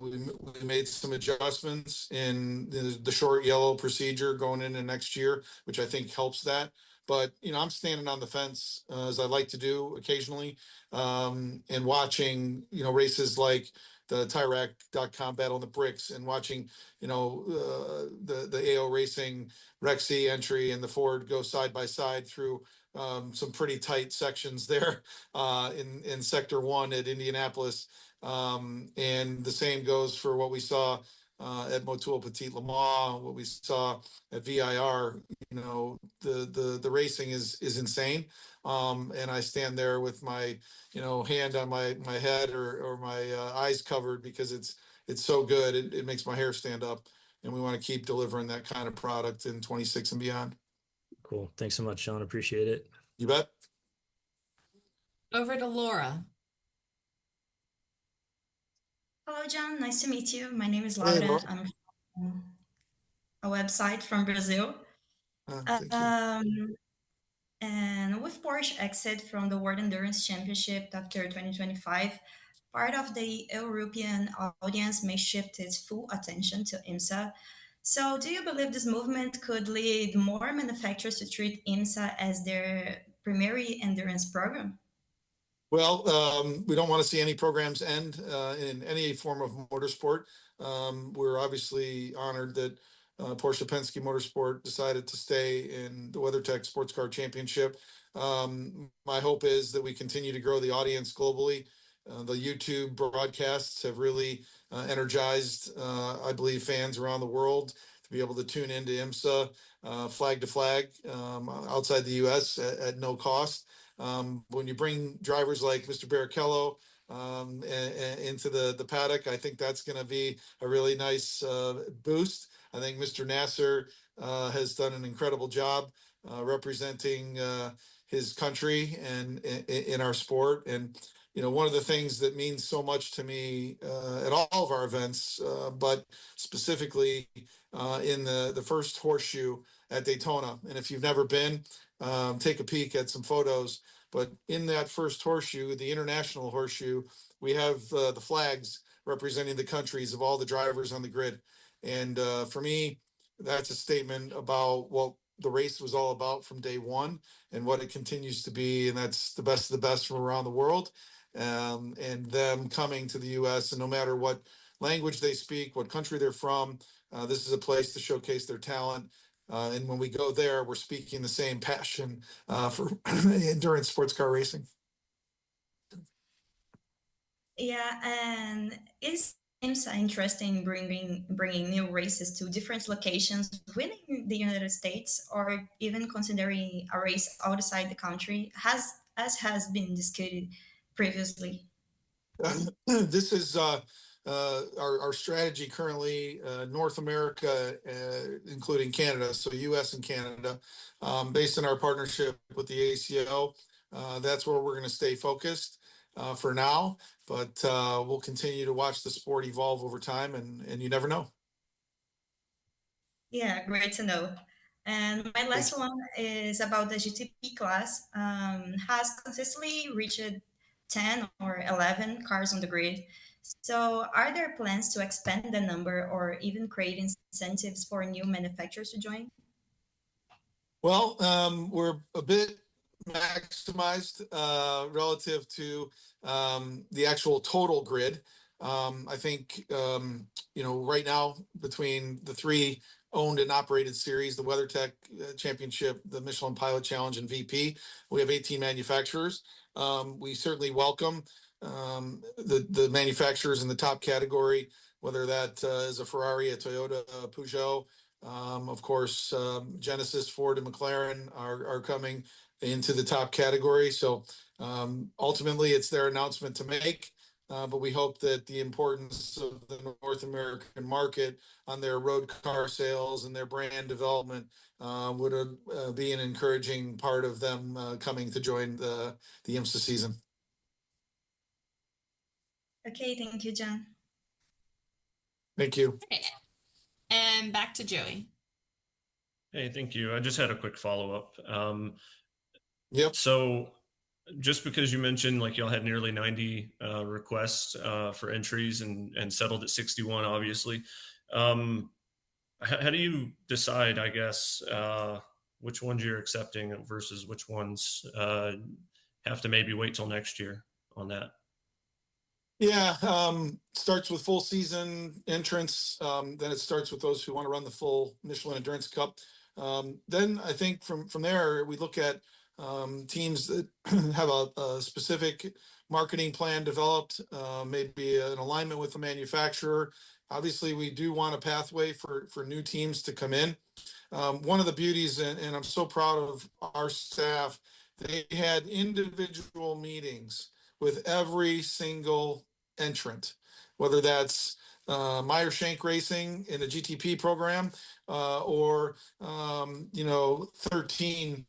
Q: we made some adjustments in the short yellow procedure going into next year, which I think helps that. But, I'm standing on the fence, as I like to do occasionally, and watching, races like the Tyrac.com Battle on the Bricks, and watching, the AO Racing Rexy entry and the Ford go side by side through some pretty tight sections there in Sector 1 at Indianapolis. And the same goes for what we saw at Motul Petit Le Mans, what we saw at VIR. The racing is insane. And I stand there with my, hand on my head or my eyes covered because it's so good. It makes my hair stand up, and we want to keep delivering that kind of product in 26 and beyond.
U: Cool. Thanks so much, Sean. Appreciate it.
Q: You bet.
R: Over to Laura.
H: Hello, John. Nice to meet you. My name is Laura.
Q: Hey, Laura.
H: I'm from a website from Brazil.
Q: Thank you.
H: And with Porsche exit from the World Endurance Championship after 2025, part of the European audience may shift its full attention to IMSA. So do you believe this movement could lead more manufacturers to treat IMSA as their primary endurance program?
Q: Well, we don't want to see any programs end in any form of motorsport. We're obviously honored that Porsche Penske Motorsport decided to stay in the WeatherTech Sports Car Championship. My hope is that we continue to grow the audience globally. The YouTube broadcasts have really energized, I believe, fans around the world to be able to tune into IMSA flag to flag outside the U.S. at no cost. When you bring drivers like Mr. Barrichello into the paddock, I think that's going to be a really nice boost. I think Mr. Nasser has done an incredible job representing his country and in our sport. And, one of the things that means so much to me at all of our events, but specifically in the first horseshoe at Daytona. And if you've never been, take a peek at some photos. But in that first horseshoe, the international horseshoe, we have the flags representing the countries of all the drivers on the grid. And for me, that's a statement about what the race was all about from day one and what it continues to be. And that's the best of the best from around the world. And them coming to the U.S. and no matter what language they speak, what country they're from, this is a place to showcase their talent. And when we go there, we're speaking the same passion for endurance sports car racing.
H: Yeah, and is IMSA interested in bringing new races to different locations within the United States, or even considering a race outside the country, as has been discussed previously?
Q: This is our strategy currently, North America, including Canada, so US and Canada, based on our partnership with the ACO. That's where we're going to stay focused for now, but we'll continue to watch the sport evolve over time, and you never know.
H: Yeah, great to know. And my last one is about the GTP class. Has consistently reached 10 or 11 cars on the grid. So are there plans to expand the number or even create incentives for new manufacturers to join?
Q: Well, we're a bit maximized relative to the actual total grid. I think, right now between the 3 owned and operated series, the WeatherTech Championship, the Michelin Pilot Challenge, and VP, we have 18 manufacturers. We certainly welcome the manufacturers in the top category, whether that is a Ferrari, a Toyota, a Peugeot. Of course, Genesis, Ford, and McLaren are coming into the top category. So ultimately, it's their announcement to make. But we hope that the importance of the North American market on their road car sales and their brand development would be an encouraging part of them coming to join the IMSA season.
H: Okay, thank you, John.
Q: Thank you.
R: And back to Joey.
S: Hey, thank you. I just had a quick follow-up.
Q: Yep.
S: So just because you mentioned like y'all had nearly 90 requests for entries and settled at 61, obviously, how do you decide, I guess, which ones you're accepting versus which ones have to maybe wait till next year on that?
Q: Yeah, starts with full season entrants. Then it starts with those who want to run the full Michelin Endurance Cup. Then I think from there, we look at teams that have a specific marketing plan developed, maybe an alignment with the manufacturer. Obviously, we do want a pathway for new teams to come in. One of the beauties, and I'm so proud of our staff, they had individual meetings with every single entrant, whether that's Meyer Shank Racing in the GTP program or 13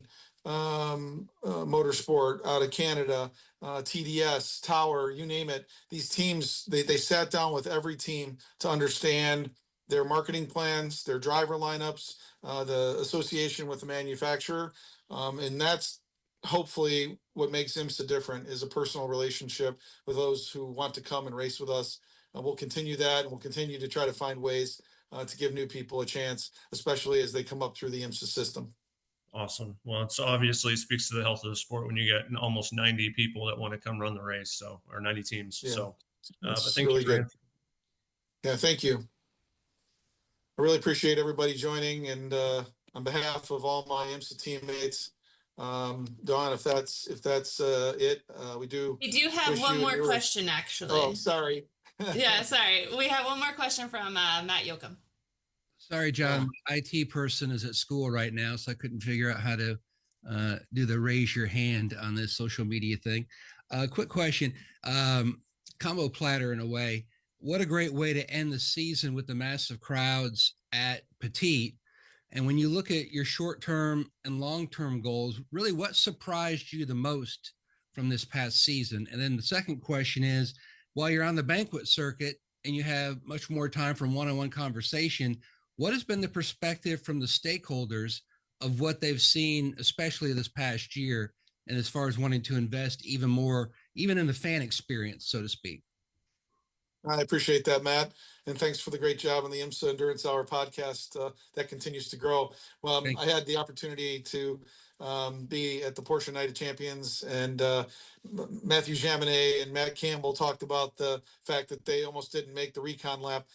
Q: Motorsport out of Canada, TDS, Tower, you name it. These teams, they sat down with every team to understand their marketing plans, their driver lineups, the association with the manufacturer. And that's hopefully what makes IMSA different, is a personal relationship with those who want to come and race with us. We'll continue that, and we'll continue to try to find ways to give new people a chance, especially as they come up through the IMSA system.
S: Awesome. Well, it's obviously speaks to the health of the sport when you get almost 90 people that want to come run the race, so, or 90 teams.
Q: Yeah.
S: So,
Q: That's
S: but thank
Q: really
S: you for
Q: good. Yeah, thank you. I really appreciate everybody joining, and on behalf of all my IMSA teammates, Dawn, if that's it, we do
R: have one more question, actually.
Q: Oh, sorry.
R: Yeah, sorry. We have one more question from Matt Yoakum.
I: Sorry, John. My IT person is at school right now, so I couldn't figure out how to do the raise your hand on this social media thing. Quick question. Combo platter in a way. What a great way to end the season with the massive crowds at Petite. And when you look at your short-term and long-term goals, really what surprised you the most from this past season? And then the second question is, while you're on the banquet circuit and you have much more time for one-on-one conversation, what has been the perspective from the stakeholders of what they've seen, especially this past year, and as far as wanting to invest even more, even in the fan experience, so to speak?
Q: I appreciate that, Matt. And thanks for the great job on the IMSA Endurance Hour podcast. That continues to grow. Well, I had the opportunity to be at the Porsche Night of Champions. And Matthew Jaminet and Matt Campbell talked about the fact that they almost didn't make the recon lap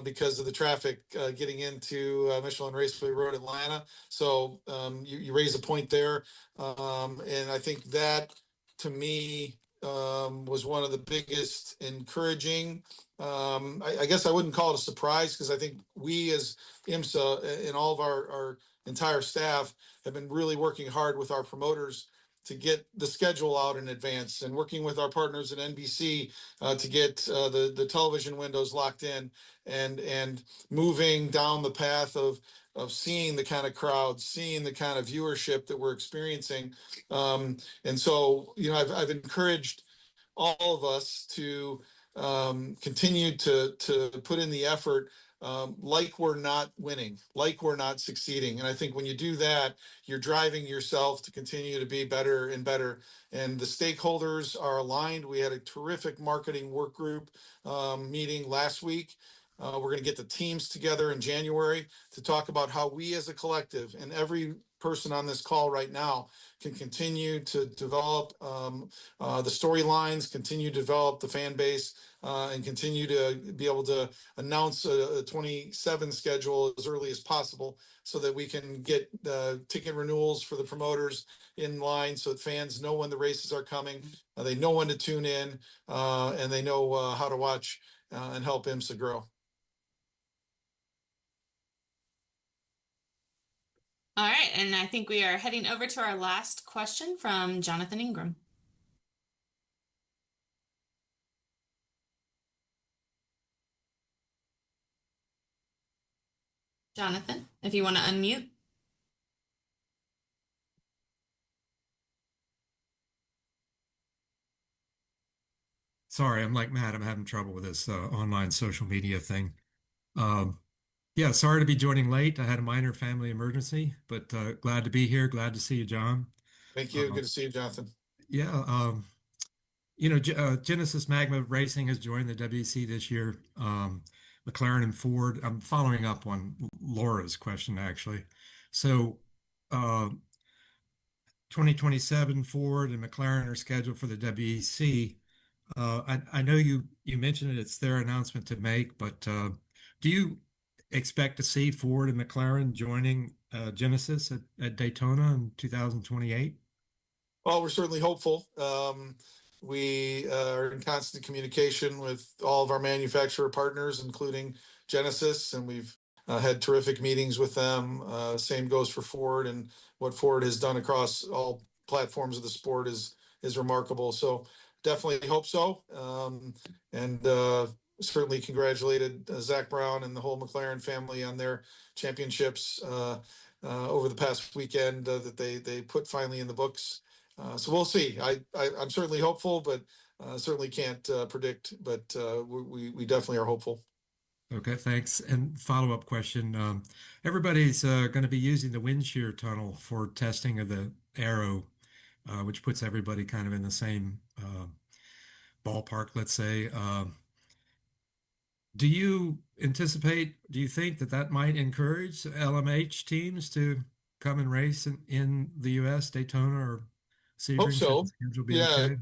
Q: because of the traffic getting into Michelin Raceway Road, Atlanta. So you raise a point there. And I think that, to me, was one of the biggest encouraging. I guess I wouldn't call it a surprise, because I think we as IMSA and all of our entire staff have been really working hard with our promoters to get the schedule out in advance, and working with our partners at NBC to get the television windows locked in, and moving down the path of seeing the kind of crowds, seeing the kind of viewership that we're experiencing. And so, I've encouraged all of us to continue to put in the effort, like we're not winning, like we're not succeeding. And I think when you do that, you're driving yourself to continue to be better and better. And the stakeholders are aligned. We had a terrific marketing work group meeting last week. We're going to get the teams together in January to talk about how we as a collective, and every person on this call right now, can continue to develop the storylines, continue to develop the fan base, and continue to be able to announce a 27 schedule as early as possible, so that we can get ticket renewals for the promoters in line, so that fans know when the races are coming, they know when to tune in, and they know how to watch and help IMSA grow.
R: All right, and I think we are heading over to our last question from Jonathan Ingram. Jonathan, if you want to unmute.
E: Sorry, I'm like Matt. I'm having trouble with this online social media thing. Yeah, sorry to be joining late. I had a minor family emergency, but glad to be here. Glad to see you, John.
Q: Thank you. Good to see you, Jonathan.
E: Yeah, Genesis Magma Racing has joined the WEC this year. McLaren and Ford. I'm following up on Laura's question, actually. So 2027 Ford and McLaren are scheduled for the WEC. I know you mentioned it's their announcement to make, but do you expect to see Ford and McLaren joining Genesis at Daytona in 2028?
Q: Well, we're certainly hopeful. We are in constant communication with all of our manufacturer partners, including Genesis, and we've had terrific meetings with them. Same goes for Ford, and what Ford has done across all platforms of the sport is remarkable. So definitely hope so. And certainly congratulated Zach Brown and the whole McLaren family on their championships over the past weekend that they put finally in the books. So we'll see. I'm certainly hopeful, but certainly can't predict, but we definitely are hopeful.
E: Okay, thanks. And follow-up question. Everybody's going to be using the wind shear tunnel for testing of the aero, which puts everybody kind of in the same ballpark, let's say. Do you think that might encourage LMH teams to come and race in the U.S., Daytona or Sebring?
Q: Hope so.
E: Yeah. Okay?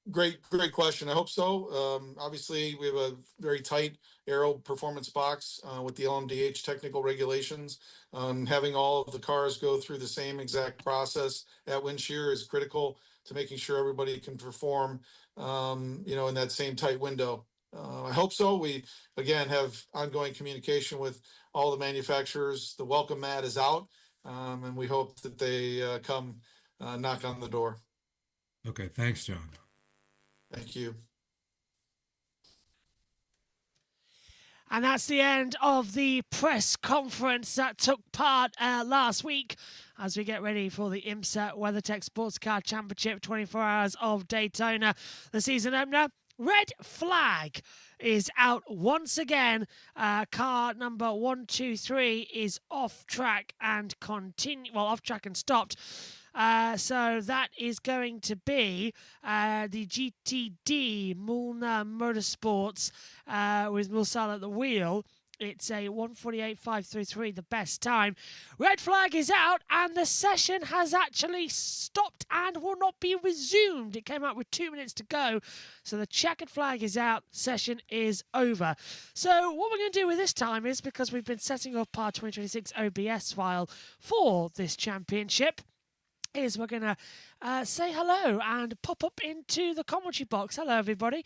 Q: Great question. I hope so. Obviously, we have a very tight aero performance box with the LMDH technical regulations. Having all of the cars go through the same exact process at wind shear is critical to making sure everybody can perform, in that same tight window. I hope so. We, again, have ongoing communication with all the manufacturers. The welcome mat is out, and we hope that they come knock on the door.
E: Okay, thanks, John.
Q: Thank you.
A: And that's the end of the press conference that took part last week as we get ready for the IMSA WeatherTech Sports Car Championship 24 Hours of Daytona, the season opener. Red flag is out once again. Car number 123 is off track and off track and stopped. So that is going to be the GTD Mulner Motorsports with Mulsal at the wheel. It's a 1:48.533, the best time. Red flag is out, and the session has actually stopped and will not be resumed. It came out with 2 minutes to go, so the checkered flag is out. Session is over. So what we're going to do with this time is, because we've been setting up our 2026 OBS file for this championship, is we're going to say hello and pop up into the commentary box. Hello, everybody.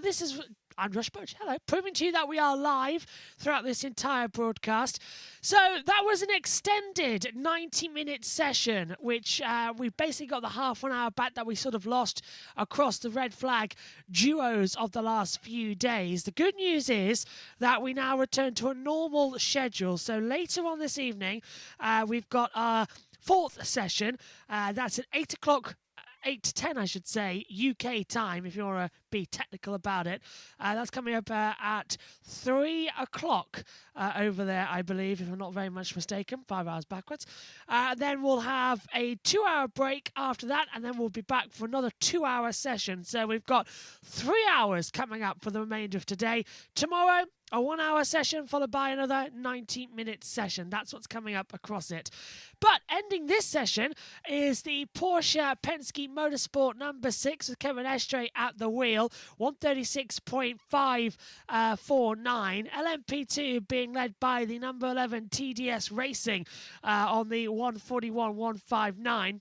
A: This is... I'm Rush Butch. Hello. Proving to you that we are live throughout this entire broadcast. So that was an extended 90-minute session, which we basically got the half an hour back that we sort of lost across the red flag duos of the last few days. The good news is that we now return to a normal schedule. So later on this evening, we've got our fourth session. That's at 8 o'clock. 8 to 10, I should say, UK time, if you want to be technical about it. That's coming up at 3 o'clock over there, I believe, if I'm not very much mistaken, 5 hours backwards. Then we'll have a 2-hour break after that, and then we'll be back for another 2-hour session. So we've got 3 hours coming up for the remainder of today. Tomorrow, a 1-hour session followed by another 90-minute session. That's what's coming up across it. But ending this session is the Porsche Penske Motorsport number 6 with Kevin Estre at the wheel, 136.549. LMP2 being led by the number 11 TDS Racing on the 141.159.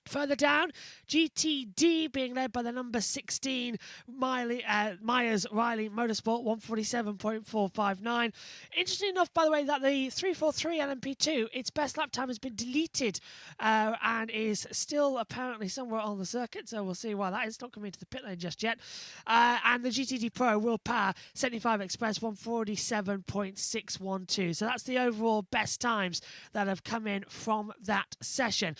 A: Further down, GTD being led by the number 16 Myers Riley Motorsport, 147.459. Interesting enough, by the way, that the 343 LMP2, its best lap time has been deleted and is still apparently somewhere on the circuit, so we'll see why that is. Not coming into the pit lane just yet. And the GTD Pro Will Power 75 Express, 147.612. So that's the overall best times that have come in from that session.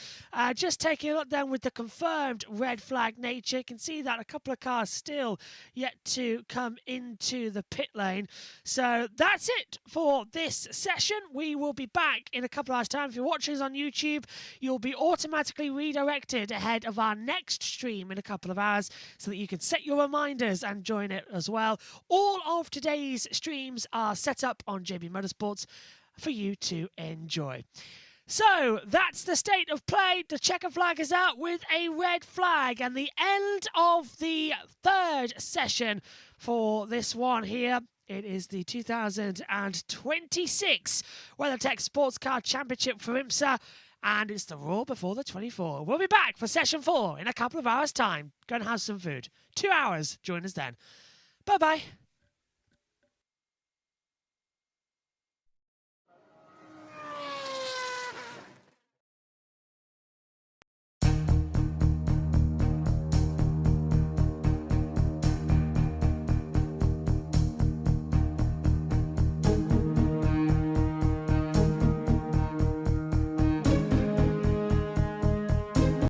A: Just taking a look down with the confirmed red flag nature, you can see that a couple of cars still yet to come into the pit lane. So that's it for this session. We will be back in a couple of hours time. If you're watching us on YouTube, you'll be automatically redirected ahead of our next stream in a couple of hours so that you can set your reminders and join it as well. All of today's streams are set up on JB Motorsports for you to enjoy. So that's the state of play. The checker flag is out with a red flag, and the end of the third session for this one here. It is the 2026 WeatherTech Sports Car Championship for IMSA, and it's the Raw before the 24. We'll be back for session 4 in a couple of hours' time. Go and have some food. 2 hours. Join us then. Bye-bye.